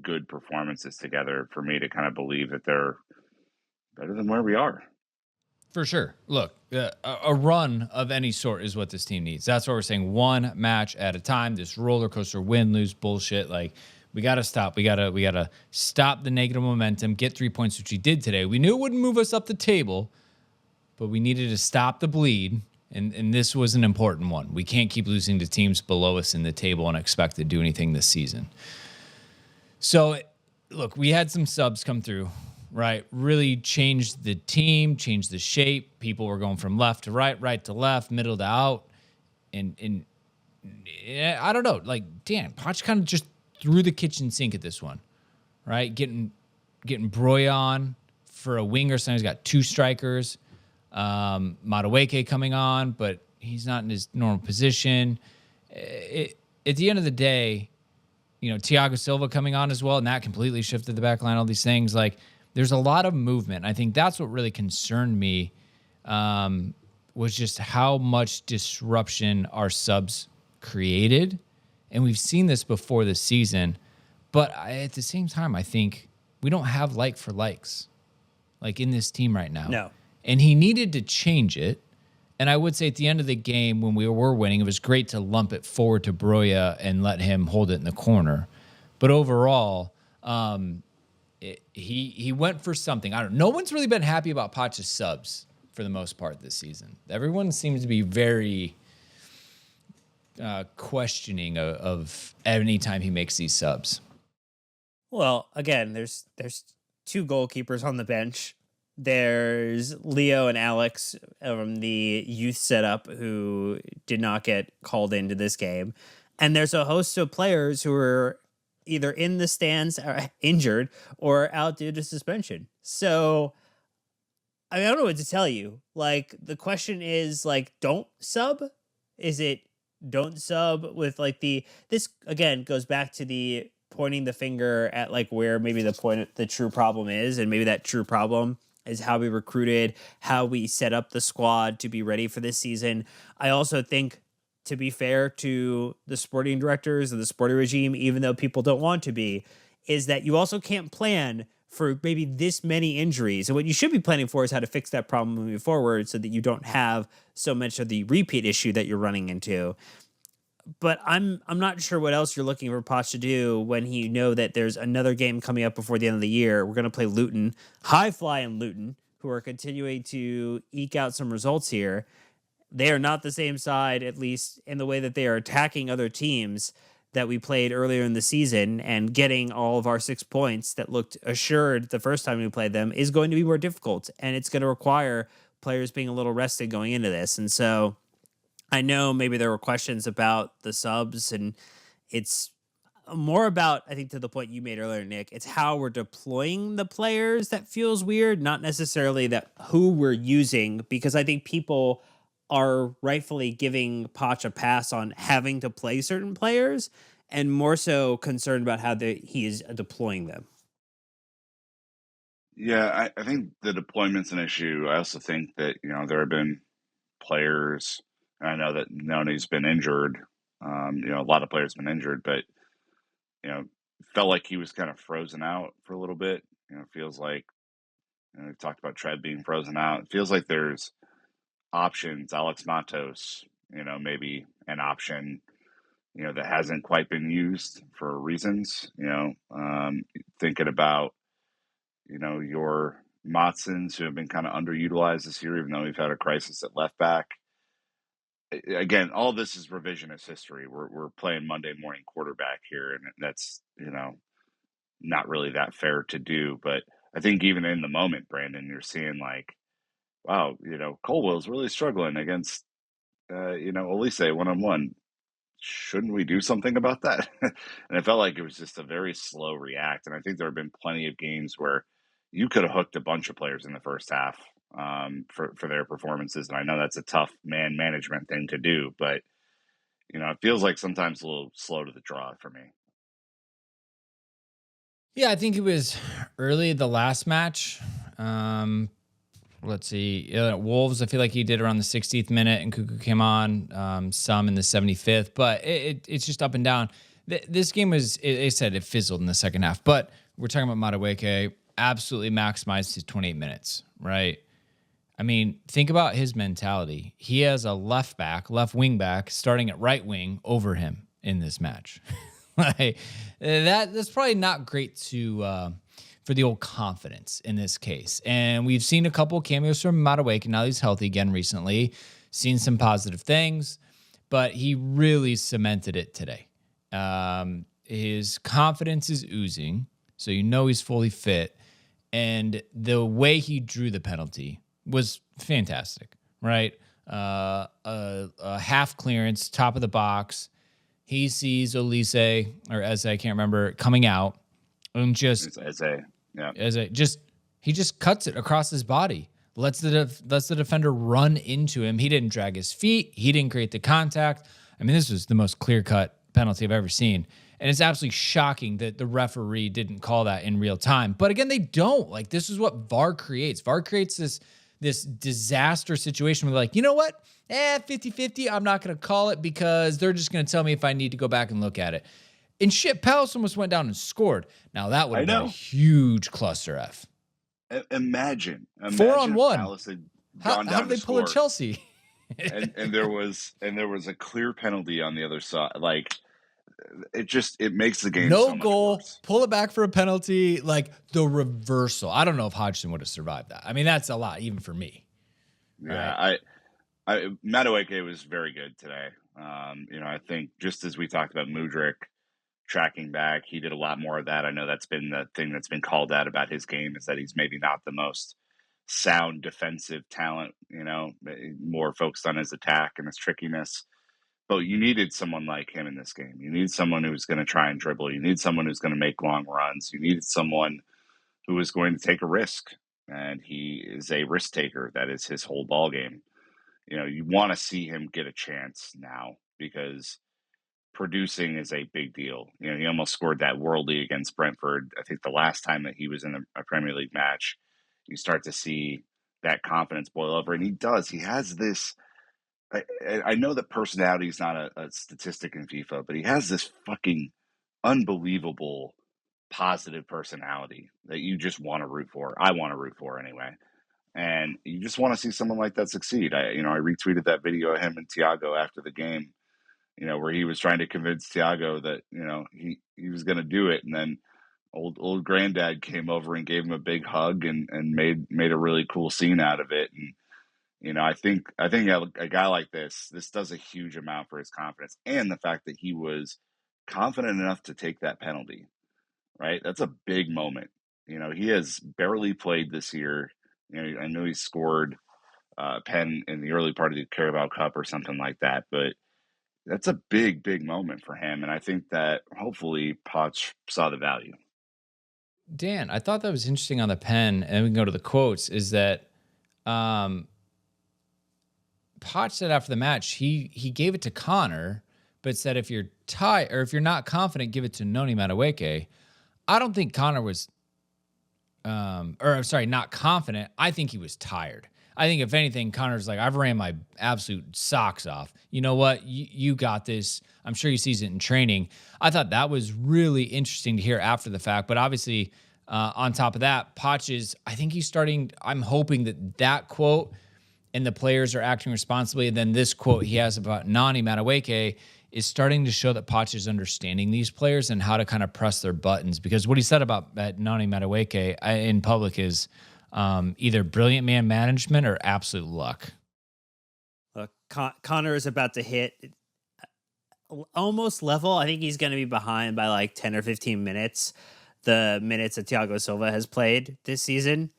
good performances together for me to kind of believe that they're better than where we are. For sure. Look, a run of any sort is what this team needs. That's what we're saying. One match at a time. This roller coaster win lose bullshit. Like, we got to stop. We got to stop the negative momentum. Get 3 points, which we did today. We knew it wouldn't move us up the table, but we needed to stop the bleed. And this was an important one. We can't keep losing to teams below us in the table and expect to do anything this season. So, look, we had some subs come through, right? Really changed the team, changed the shape. People were going from left to right to left, middle to out. And I don't know, like, Dan, Poch kind of just threw the kitchen sink at this one, right? Getting Broy on for a winger. So he's got two strikers. Madueke coming on, but he's not in his normal position. At the end of the day, Thiago Silva coming on as well, and that completely shifted the back line, all these things. Like, there's a lot of movement. I think that's what really concerned me, was just how much disruption our subs created. And we've seen this before this season. But at the same time, I think we don't have like for likes, like, in this team right now. No. And he needed to change it. And I would say at the end of the game, when we were winning, it was great to lump it forward to Broya and let him hold it in the corner. But overall, he went for something. I don't know. No one's really been happy about Poch's subs for the most part this season. Everyone seems to be very questioning of any time he makes these subs. Well, again, there's two goalkeepers on the bench. There's Leo and Alex from the youth setup who did not get called into this game. And there's a host of players who are either in the stands or injured or out due to suspension. So, I don't know what to tell you. Like, the question is, like, don't sub? Is it don't sub with, like, this, again, goes back to the pointing the finger at, like, where maybe the true problem is, and maybe that true problem is how we recruited, how we set up the squad to be ready for this season. I also think, to be fair to the sporting directors and the sporting regime, even though people don't want to be, is that you also can't plan for maybe this many injuries. And what you should be planning for is how to fix that problem moving forward so that you don't have so much of the repeat issue that you're running into. but I'm not sure what else you're looking for Poch to do when you know that there's another game coming up before the end of the year. We're going to play Luton, high fly in Luton, who are continuing to eke out some results here. They are not the same side, at least in the way that they are attacking other teams that we played earlier in the season, and getting all of our 6 points that looked assured the first time we played them is going to be more difficult. And it's going to require players being a little rested going into this. And so I know maybe there were questions about the subs, and it's more about, I think, to the point you made earlier, Nick, it's how we're deploying the players that feels weird, not necessarily that who we're using, because I think people are rightfully giving Poch a pass on having to play certain players, and more so concerned about how he is deploying them. Yeah, I think the deployment's an issue. I also think that, there have been players, and I know that Noni's been injured. A lot of players have been injured, but, felt like he was kind of frozen out for a little bit. It feels like, we've talked about Trev being frozen out. It feels like there's options. Alex Matos, maybe an option, that hasn't quite been used for reasons, thinking about, your Maatsens who have been kind of underutilized this year, even though we've had a crisis at left back. Again, all this is revisionist history. We're playing Monday morning quarterback here, and that's, not really that fair to do. But I think even in the moment, Brandon, you're seeing like, wow, Colwell's really struggling against, Elise one-on-one. Shouldn't we do something about that? And it felt like it was just a very slow react. And I think there have been plenty of games where you could have hooked a bunch of players in the first half for their performances. And I know that's a tough man management thing to do, but, it feels like sometimes a little slow to the draw for me. Yeah, I think it was early the last match. Let's see. Wolves, I feel like he did around the 60th minute, and Cuckoo came on some in the 75th. But it's just up and down. This game was, they said it fizzled in the second half. But we're talking about Madueke, absolutely maximized his 28 minutes, right? I mean, think about his mentality. He has a left wing back, starting at right wing over him in this match. Like, that's probably not great for the old confidence in this case. And we've seen a couple cameos from Madueke, and now he's healthy again recently. Seen some positive things, but he really cemented it today. His confidence is oozing, so he's fully fit. And the way he drew the penalty was fantastic, right? A half clearance, top of the box. He sees Elise, or Eze, I can't remember, coming out, and just he just cuts it across his body, lets the defender run into him. He didn't drag his feet. He didn't create the contact. I mean, this was the most clear-cut penalty I've ever seen. And it's absolutely shocking that the referee didn't call that in real time. But again, they don't. Like, this is what VAR creates. VAR creates this disaster situation where, like, you know what? 50-50, I'm not going to call it because they're just going to tell me if I need to go back and look at it. And shit, Palace almost went down and scored. Now, that would have been a huge cluster F. Imagine 4-on-1. Palace had How gone down did they to pull score. a Chelsea? and there was a clear penalty on the other side. Like, it makes the game so much goal, worse. pull it back for a penalty, like the reversal. I don't know if Hodgson would have survived that. I mean, that's a lot, even for me. Yeah, right? Madueke was very good today. I think just as we talked about Mudryk tracking back, he did a lot more of that. I know that's been the thing that's been called out about his game, is that he's maybe not the most sound defensive talent, more focused on his attack and his trickiness. But you needed someone like him in this game. You need someone who's going to try and dribble. You need someone who's going to make long runs. You needed someone who is going to take a risk. And he is a risk taker. That is his whole ball game. You want to see him get a chance now, because producing is a big deal. He almost scored that worldie against Brentford. I think the last time that he was in a Premier League match, you start to see that confidence boil over. And he does. He has this, I know that personality is not a statistic in FIFA, but he has this fucking unbelievable positive personality that you just want to root for. I want to root for anyway. And you just want to see someone like that succeed. I retweeted that video of him and Thiago after the game, where he was trying to convince Thiago that, he was going to do it. And then old granddad came over and gave him a big hug and made a really cool scene out of it. And, I think a guy like this does a huge amount for his confidence, and the fact that he was confident enough to take that penalty, right? That's a big moment. He has barely played this year. I know he scored pen in the early part of the Carabao Cup or something like that, but that's a big, big moment for him. And I think that hopefully Poch saw the value. Dan, I thought that was interesting on the pen, and we can go to the quotes, is that um, Poch said after the match, he gave it to Connor, but said if you're tired or if you're not confident, give it to Noni Madueke. I don't think Connor was, or I'm sorry, not confident. I think he was tired. I think if anything, Connor's like, I've ran my absolute socks off. You know what? You got this. I'm sure he sees it in training. I thought that was really interesting to hear after the fact. But obviously, on top of that, Poch is, I think he's starting, I'm hoping that quote and the players are acting responsibly. And then this quote he has about Noni Madueke is starting to show that Poch is understanding these players and how to kind of press their buttons. Because what he said about Noni Madueke in public is either brilliant man management or absolute luck. Look, Connor is about to hit almost level. I think he's going to be behind by like 10 or 15 minutes. The minutes that Thiago Silva has played this season.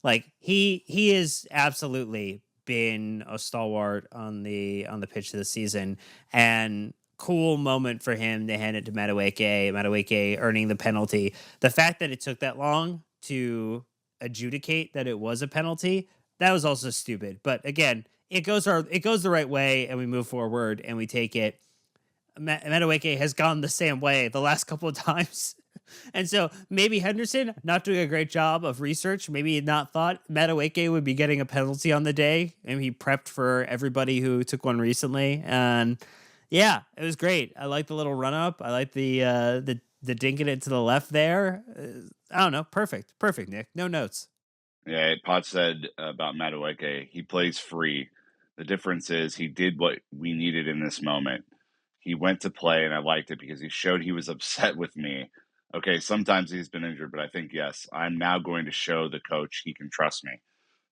Like he is absolutely been a stalwart on the pitch this season, and cool moment for him to hand it to Madueke earning the penalty. The fact that it took that long to adjudicate that it was a penalty, that was also stupid. But again, it goes the right way, and we move forward and we take it. Madueke has gone the same way the last couple of times. And so maybe Henderson not doing a great job of research. Maybe he not thought Madueke would be getting a penalty on the day, and he prepped for everybody who took one recently. And yeah, it was great. I like the little run up. I like the dinking it to the left there. I don't know. Perfect, Nick. No notes. Yeah, Poch said about Madueke, he plays free. The difference is he did what we needed in this moment. He went to play, and I liked it because he showed he was upset with me. Okay, sometimes he's been injured, but I think, yes, I'm now going to show the coach he can trust me.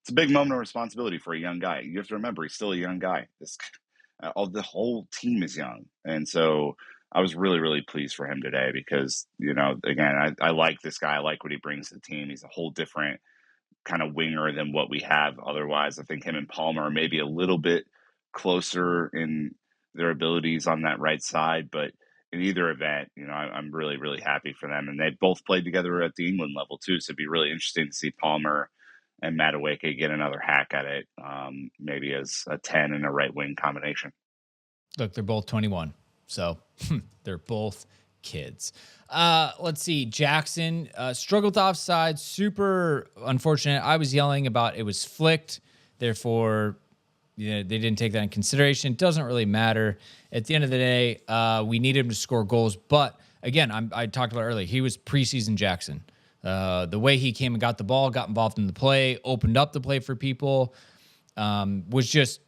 It's a big moment of responsibility for a young guy. You have to remember, he's still a young guy. The whole team is young. And so I was really, really pleased for him today because, again, I like this guy. I like what he brings to the team. He's a whole different kind of winger than what we have otherwise. I think him and Palmer are maybe a little bit closer in their abilities on that right side, but in either event, I'm really, really happy for them. And they both played together at the England level too, so it'd be really interesting to see Palmer and Madueke get another hack at it, maybe as a 10 and a right wing combination. Look, they're both 21, so they're both kids. Let's see. Jackson struggled offside. Super unfortunate. I was yelling about it was flicked. Therefore, they didn't take that in consideration. It doesn't really matter. At the end of the day, we needed him to score goals. But again, I talked about earlier, he was preseason Jackson. The way he came and got the ball, got involved in the play, opened up the play for people, was just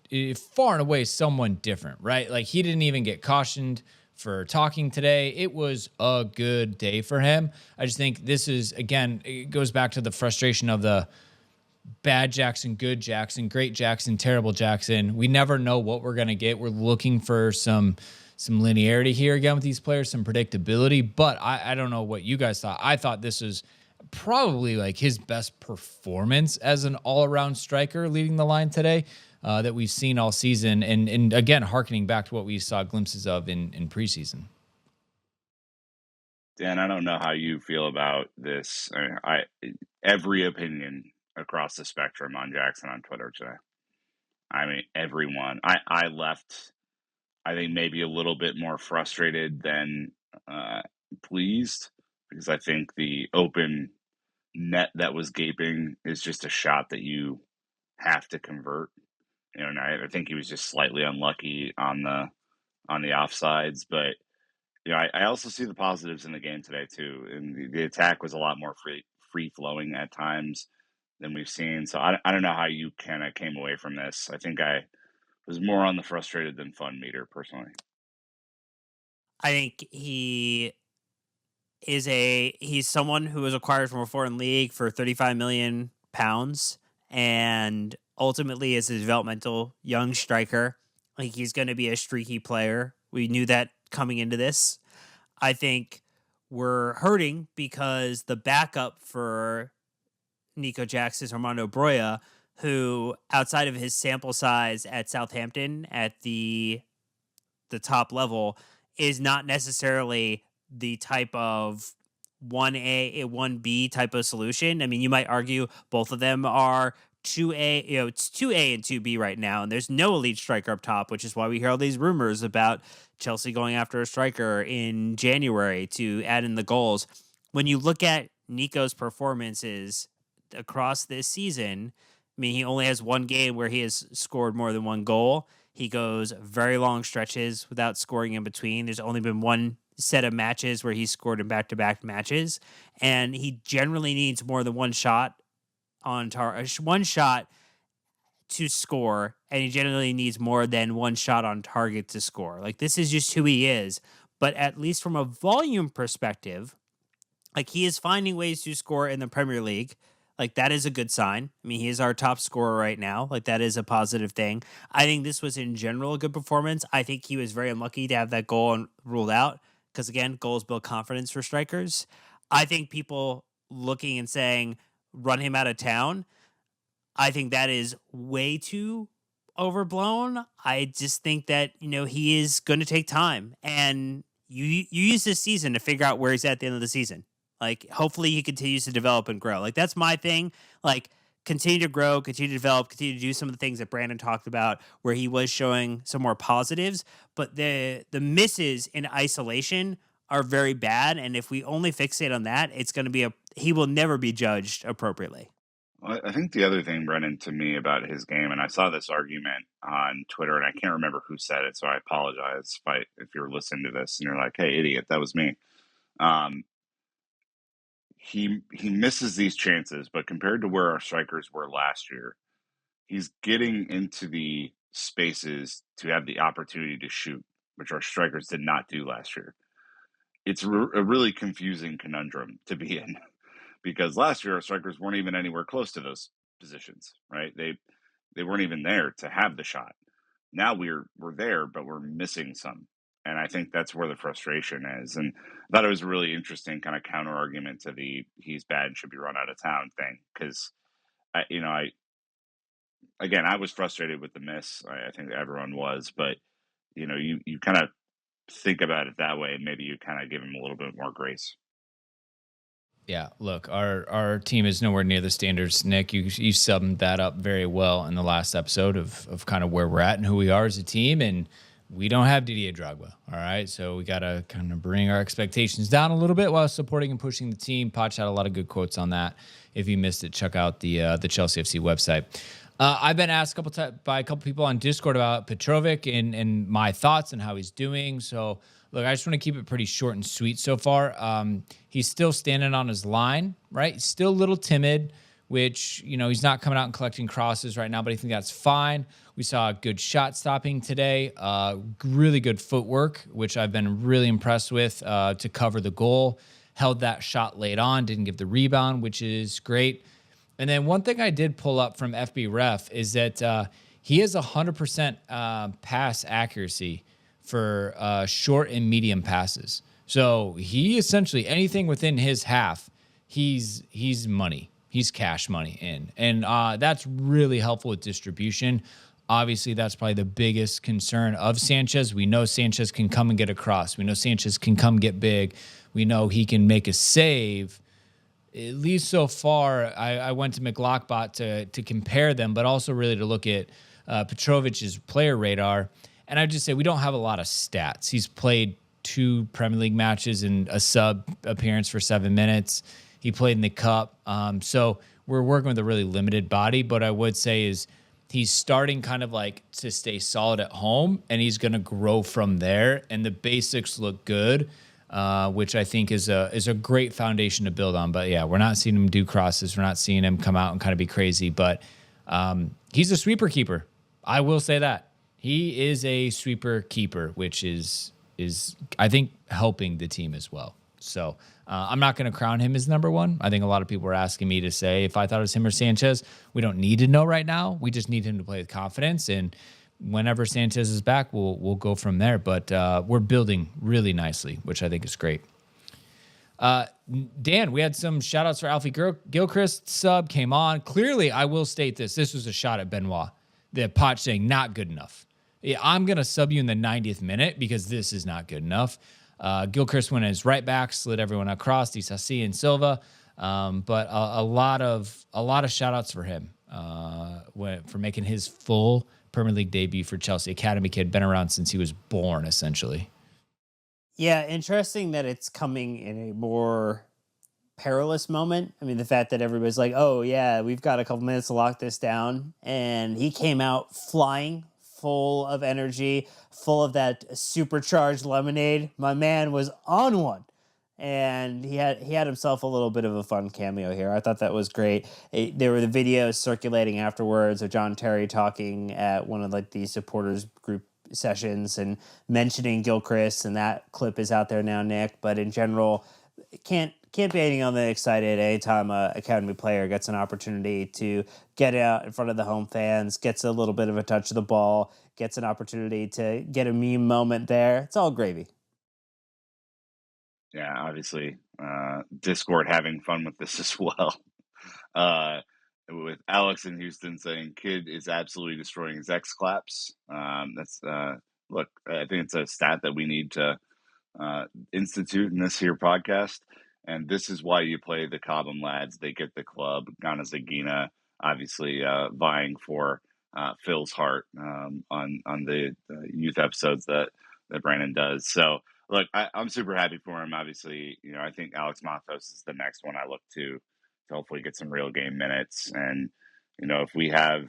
far and away someone different, right? Like he didn't even get cautioned for talking today. It was a good day for him. I just think this is, again, it goes back to the frustration of the bad Jackson, good Jackson, great Jackson, terrible Jackson. We never know what we're going to get. We're looking for some linearity here again with these players, some predictability, but I don't know what you guys thought. I thought this was probably like his best performance as an all-around striker leading the line today that we've seen all season. And again, hearkening back to what we saw glimpses of in preseason. Dan, I don't know how you feel about this. Every opinion across the spectrum on Jackson on Twitter today. I mean, everyone. I left, I think, maybe a little bit more frustrated than pleased because I think the open net that was gaping is just a shot that you have to convert. And I think he was just slightly unlucky on the offsides, but I also see the positives in the game today too. And the attack was a lot more free flowing at times than we've seen. So I don't know how you kind of came away from this. I think I was more on the frustrated than fun meter personally. I think he's someone who was acquired from a foreign league for £35 million, and ultimately is a developmental young striker. Like, he's going to be a streaky player. We knew that coming into this. I think we're hurting because the backup for Nico Jackson is Armando Broja, who, outside of his sample size at Southampton at the top level, is not necessarily the type of 1A, 1B type of solution. I mean, you might argue both of them are 2A, it's 2A and 2B right now, and there's no elite striker up top, which is why we hear all these rumors about Chelsea going after a striker in January to add in the goals. When you look at Nico's performances across this season, I mean, he only has one game where he has scored more than one goal. He goes very long stretches without scoring in between. There's only been one set of matches where he scored in back-to-back matches, and he generally needs more than one shot one shot to score, and he generally needs more than one shot on target to score. Like, this is just who he is. But at least from a volume perspective, like, he is finding ways to score in the Premier League. Like, that is a good sign. I mean, he is our top scorer right now. Like, that is a positive thing. I think this was in general a good performance. I think he was very unlucky to have that goal ruled out because, again, goals build confidence for strikers. I think people looking and saying, run him out of town, I think that is way too overblown. I just think that, he is going to take time. And you use this season to figure out where he's at the end of the season. Like, hopefully he continues to develop and grow. Like, that's my thing. Like, continue to grow, continue to develop, continue to do some of the things that Brandon talked about where he was showing some more positives. But the misses in isolation are very bad. And if we only fixate on that, it's going to be he will never be judged appropriately. Well, I think the other thing, Brennan, to me about his game, and I saw this argument on Twitter, and I can't remember who said it, so I apologize if you're listening to this and you're like, hey, idiot, that was me. He misses these chances, but compared to where our strikers were last year, he's getting into the spaces to have the opportunity to shoot, which our strikers did not do last year. It's a really confusing conundrum to be in because last year our strikers weren't even anywhere close to those positions, right? They weren't even there to have the shot. Now we're there, but we're missing some. And I think that's where the frustration is. And I thought it was a really interesting kind of counter argument to the he's bad and should be run out of town thing. Because, I was frustrated with the miss. I think everyone was. But, you kind of think about it that way, and maybe you kind of give him a little bit more grace. Yeah, look, our team is nowhere near the standards, Nick. You summed that up very well in the last episode of kind of where we're at and who we are as a team. And we don't have Didier Drogba, all right? So we got to kind of bring our expectations down a little bit while supporting and pushing the team. Poch had a lot of good quotes on that. If you missed it, check out the Chelsea FC website. I've been asked by a couple people on Discord about Petrovic and my thoughts and how he's doing. So, look, I just want to keep it pretty short and sweet so far. He's still standing on his line, right? He's still a little timid, which, he's not coming out and collecting crosses right now, but I think that's fine. We saw good shot stopping today, really good footwork, which I've been really impressed with to cover the goal. Held that shot late on, didn't give the rebound, which is great. And then one thing I did pull up from FB Ref is that he has 100% pass accuracy for short and medium passes. So he essentially, anything within his half, he's money. He's cash money in. And that's really helpful with distribution. Obviously, that's probably the biggest concern of Sanchez. We know Sanchez can come and get across. We know Sanchez can come get big. We know he can make a save. At least so far, I went to McLockbot to compare them, but also really to look at Petrovic's player radar. And I'd just say we don't have a lot of stats. He's played 2 Premier League matches and a sub appearance for 7 minutes. He played in the Cup. So we're working with a really limited body. But I would say is he's starting kind of like to stay solid at home, and he's going to grow from there. And the basics look good. Which I think is a great foundation to build on. But yeah, we're not seeing him do crosses. We're not seeing him come out and kind of be crazy. But he's a sweeper keeper. I will say that. He is a sweeper keeper, which is I think, helping the team as well. So I'm not going to crown him as number one. I think a lot of people were asking me to say if I thought it was him or Sanchez. We don't need to know right now. We just need him to play with confidence. And whenever Sanchez is back, we'll go from there. But we're building really nicely, which I think is great. Dan, we had some shout outs for Alfie Gilchrist. Sub came on. Clearly, I will state this. This was a shot at Benoit. The Poch saying not good enough. Yeah, I'm going to sub you in the 90th minute because this is not good enough. Gilchrist went his right back, slid everyone across, Disasi and Silva. But a lot of shout outs for him for making his full Premier League debut for Chelsea. Academy kid, been around since he was born, essentially. Yeah, interesting that it's coming in a more perilous moment. I mean, the fact that everybody's like, oh, yeah, we've got a couple minutes to lock this down. And he came out flying, full of energy, full of that supercharged lemonade. My man was on one. And he had himself a little bit of a fun cameo here. I thought that was great. There were the videos circulating afterwards of John Terry talking at one of like the supporters group sessions and mentioning Gilchrist, and that clip is out there now, Nick. But in general, can't be anything on the excited anytime a academy player gets an opportunity to get out in front of the home fans, gets a little bit of a touch of the ball, gets an opportunity to get a meme moment there. It's all gravy. Yeah, obviously, Discord having fun with this as well. With Alex in Houston saying kid is absolutely destroying his X claps. That's look, I think it's a stat that we need to institute in this here podcast. And this is why you play the Cobham lads. They get the club. Ghana Zagina obviously vying for Phil's heart on the youth episodes that Brandon does. So look, I'm super happy for him. Obviously, I think Alex Matos is the next one I look to hopefully get some real game minutes. And, if we have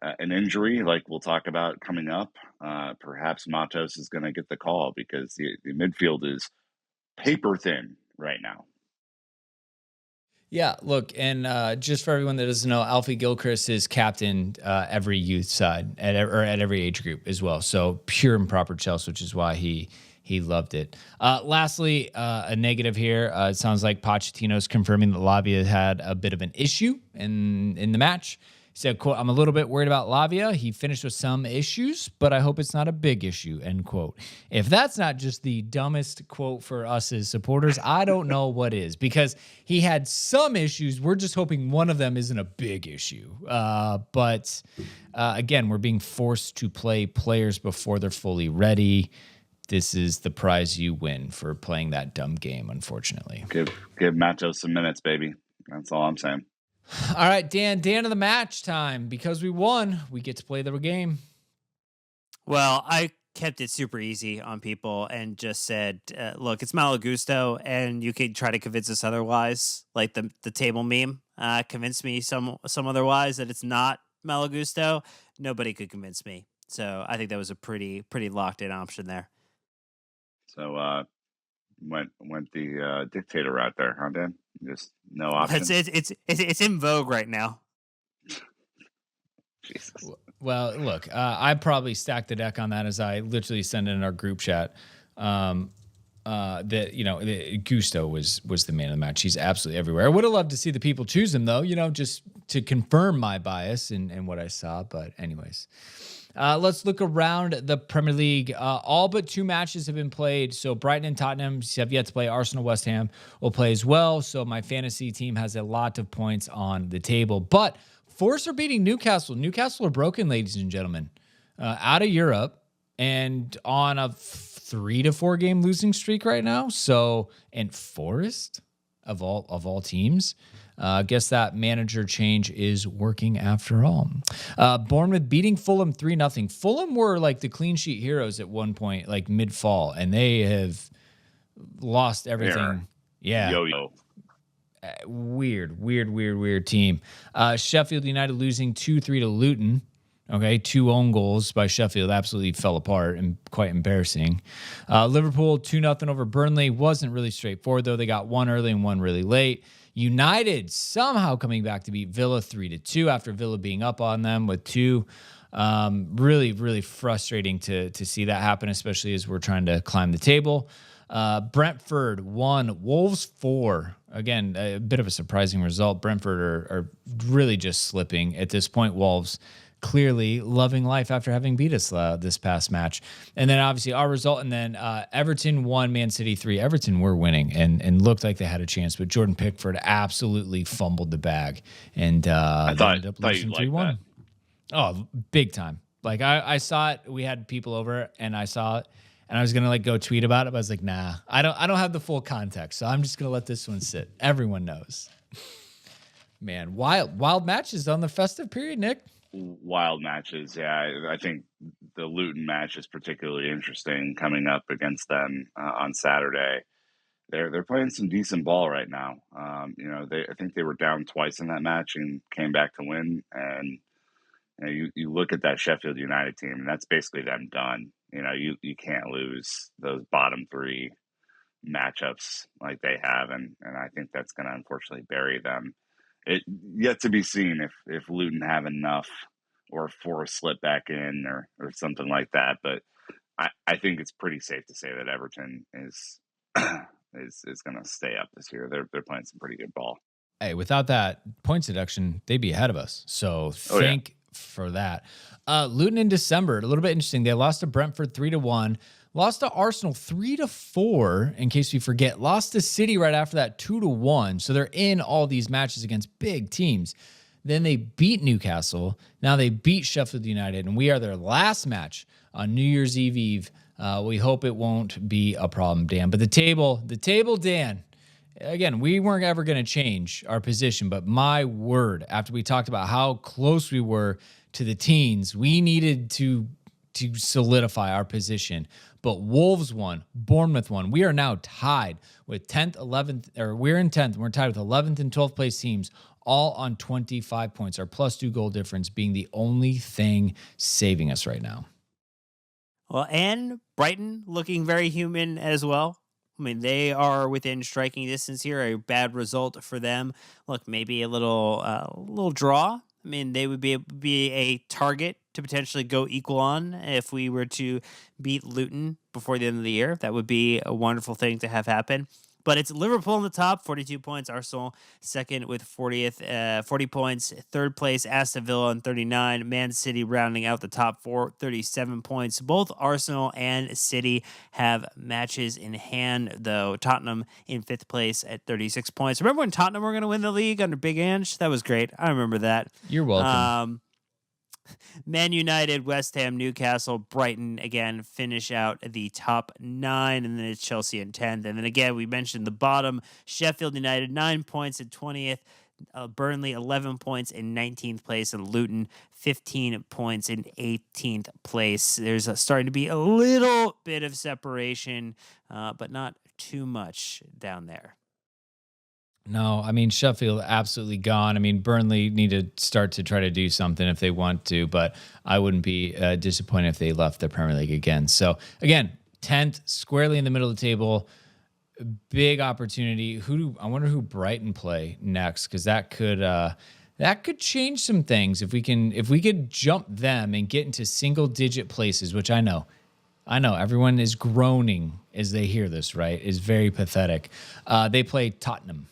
an injury like we'll talk about coming up, perhaps Matos is going to get the call because the midfield is paper thin right now. Yeah, look, and just for everyone that doesn't know, Alfie Gilchrist is captained every youth side at every age group as well. So pure and proper Chelsea, which is why he loved it. Lastly, a negative here. It sounds like Pochettino's confirming that Lavia had a bit of an issue in the match. He said, quote, "I'm a little bit worried about Lavia. He finished with some issues, but I hope it's not a big issue," end quote. If that's not just the dumbest quote for us as supporters, I don't know what is, because he had some issues. We're just hoping one of them isn't a big issue. But again, we're being forced to play players before they're fully ready. This is the prize you win for playing that dumb game, unfortunately. Give Matos some minutes, baby. That's all I'm saying. All right, Dan of the match time. Because we won, we get to play the game. Well, I kept it super easy on people and just said, look, it's Malo Gusto, and you could try to convince us otherwise, like the table meme convinced me some otherwise that it's not Malo Gusto. Nobody could convince me. So I think that was a pretty locked in option there. So went the dictator route there, huh, Dan? Just no options. It's in vogue right now. Jesus. Well, look, I probably stacked the deck on that as I literally sent it in our group chat. That Gusto was the man of the match. He's absolutely everywhere. I would have loved to see the people choose him though, just to confirm my bias and what I saw. But anyways. Let's look around the Premier League. All but 2 matches have been played. So Brighton and Tottenham have yet to play. Arsenal, West Ham will play as well. So my fantasy team has a lot of points on the table. But Force are beating Newcastle. Newcastle are broken, ladies and gentlemen. Out of Europe and on a 3 to 4 game losing streak right now. So, and Forest of all teams. I guess that manager change is working after all. Bournemouth beating Fulham 3-0. Fulham were like the clean sheet heroes at one point, like mid-fall, and they have lost everything. Yeah. Yo-yo. Weird team. Sheffield United losing 2-3 to Luton. Okay, 2 own goals by Sheffield absolutely fell apart and quite embarrassing. Liverpool 2-0 over Burnley. Wasn't really straightforward, though. They got one early and one really late. United somehow coming back to beat Villa 3-2 after Villa being up on them with 2. Really, really frustrating to see that happen, especially as we're trying to climb the table. Brentford 1, Wolves 4. Again, a bit of a surprising result. Brentford are really just slipping at this point. Wolves clearly loving life after having beat us this past match. And then obviously our result, and then Everton 1, Man City 3. Everton were winning and looked like they had a chance, but Jordan Pickford absolutely fumbled the bag. And I ended up thought losing you'd like 3-1. that. Oh, big time. Like I saw it. We had people over and I saw it and I was going to like go tweet about it. But I was like, nah, I don't have the full context. So I'm just going to let this one sit. Everyone knows. Man, wild matches on the festive period, Nick. Wild matches. Yeah. I think the Luton match is particularly interesting coming up against them on Saturday. They're playing some decent ball right now. I think they were down twice in that match and came back to win. And you look at that Sheffield United team, and that's basically them done. You can't lose those bottom 3 matchups like they have, and I think that's going to unfortunately bury them. It yet to be seen if Luton have enough or Forest slip back in or something like that. But I think it's pretty safe to say that Everton is is going to stay up this year. They're playing some pretty good ball. Hey, without that point deduction, they'd be ahead of us. So for that. Luton in December, a little bit interesting. They lost to Brentford 3-1, lost to Arsenal 3-4, in case we forget, lost to City right after that 2-1. So they're in all these matches against big teams. Then they beat Newcastle. Now they beat Sheffield United, and we are their last match on New Year's Eve. We hope it won't be a problem, Dan. But the table, Dan, again, we weren't ever going to change our position, but my word, after we talked about how close we were to the teens, we needed to solidify our position. But Wolves won, Bournemouth won. We are now tied with 10th, 11th, or we're in 10th. We're tied with 11th and 12th place teams, all on 25 points. Our +2 goal difference being the only thing saving us right now. Well, and Brighton looking very human as well. I mean, they are within striking distance here. A bad result for them. Look, maybe a little draw. I mean, they would be a target to potentially go equal on if we were to beat Luton before the end of the year. That would be a wonderful thing to have happen. But it's Liverpool on the top, 42 points. Arsenal second with 40 points. Third place, Aston Villa on 39. Man City rounding out the top 4, 37 points. Both Arsenal and City have matches in hand, though. Tottenham in 5th place at 36 points. Remember when Tottenham were going to win the league under Big Ange? That was great. I remember that. You're welcome. Man United, West Ham, Newcastle, Brighton, again, finish out the top 9, and then it's Chelsea in 10th. And then again, we mentioned the bottom, Sheffield United, 9 points in 20th, Burnley, 11 points in 19th place, and Luton, 15 points in 18th place. There's starting to be a little bit of separation, but not too much down there. No, I mean, Sheffield absolutely gone. I mean, Burnley need to start to try to do something if they want to, but I wouldn't be disappointed if they left the Premier League again. So again, 10th, squarely in the middle of the table, big opportunity. I wonder who Brighton play next, because that could change some things if we could jump them and get into single digit places, which I know everyone is groaning as they hear this, right? It's very pathetic. They play Tottenham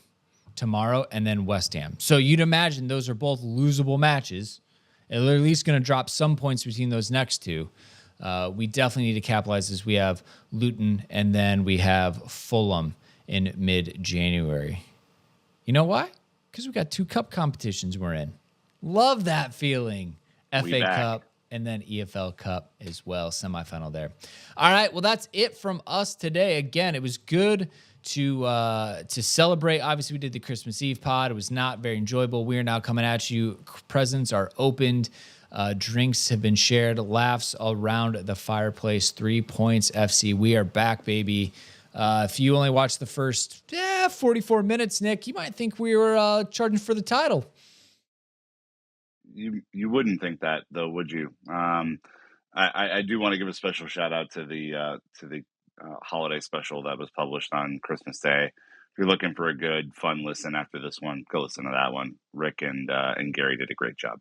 tomorrow and then West Ham. So you'd imagine those are both losable matches. They're at least going to drop some points between those next two. We definitely need to capitalize as we have Luton and then we have Fulham in mid-January. You know why? Because we got 2 cup competitions we're in. Love that feeling. FA Cup and then EFL Cup as well, semifinal there. All right, well, that's it from us today. Again, it was good to celebrate. Obviously, we did the Christmas Eve pod. It was not very enjoyable. We are now coming at you. Presents are opened. Drinks have been shared. Laughs around the fireplace. 3 points FC. We are back, baby. If you only watched the first 44 minutes, Nick, you might think we were charging for the title. You wouldn't think that, though, would you? I do want to give a special shout out to the holiday special that was published on Christmas Day if you're looking for a good, fun listen after this one, go listen to that one. Rick and Gary did a great job.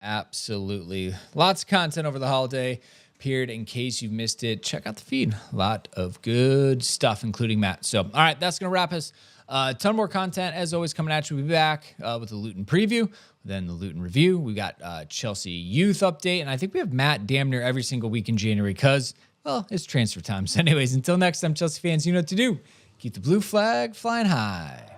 Absolutely. Lots of content over the holiday period. In case you've missed it, check out the feed. A lot of good stuff, including Matt. So, all right, that's going to wrap us. A ton more content, as always, coming at you. We'll be back with the Luton preview, then the Luton review. We got Chelsea youth update, and I think we have Matt damn near every single week in January because, well, it's transfer time. So anyways, until next time, Chelsea fans, you know what to do. Keep the blue flag flying high.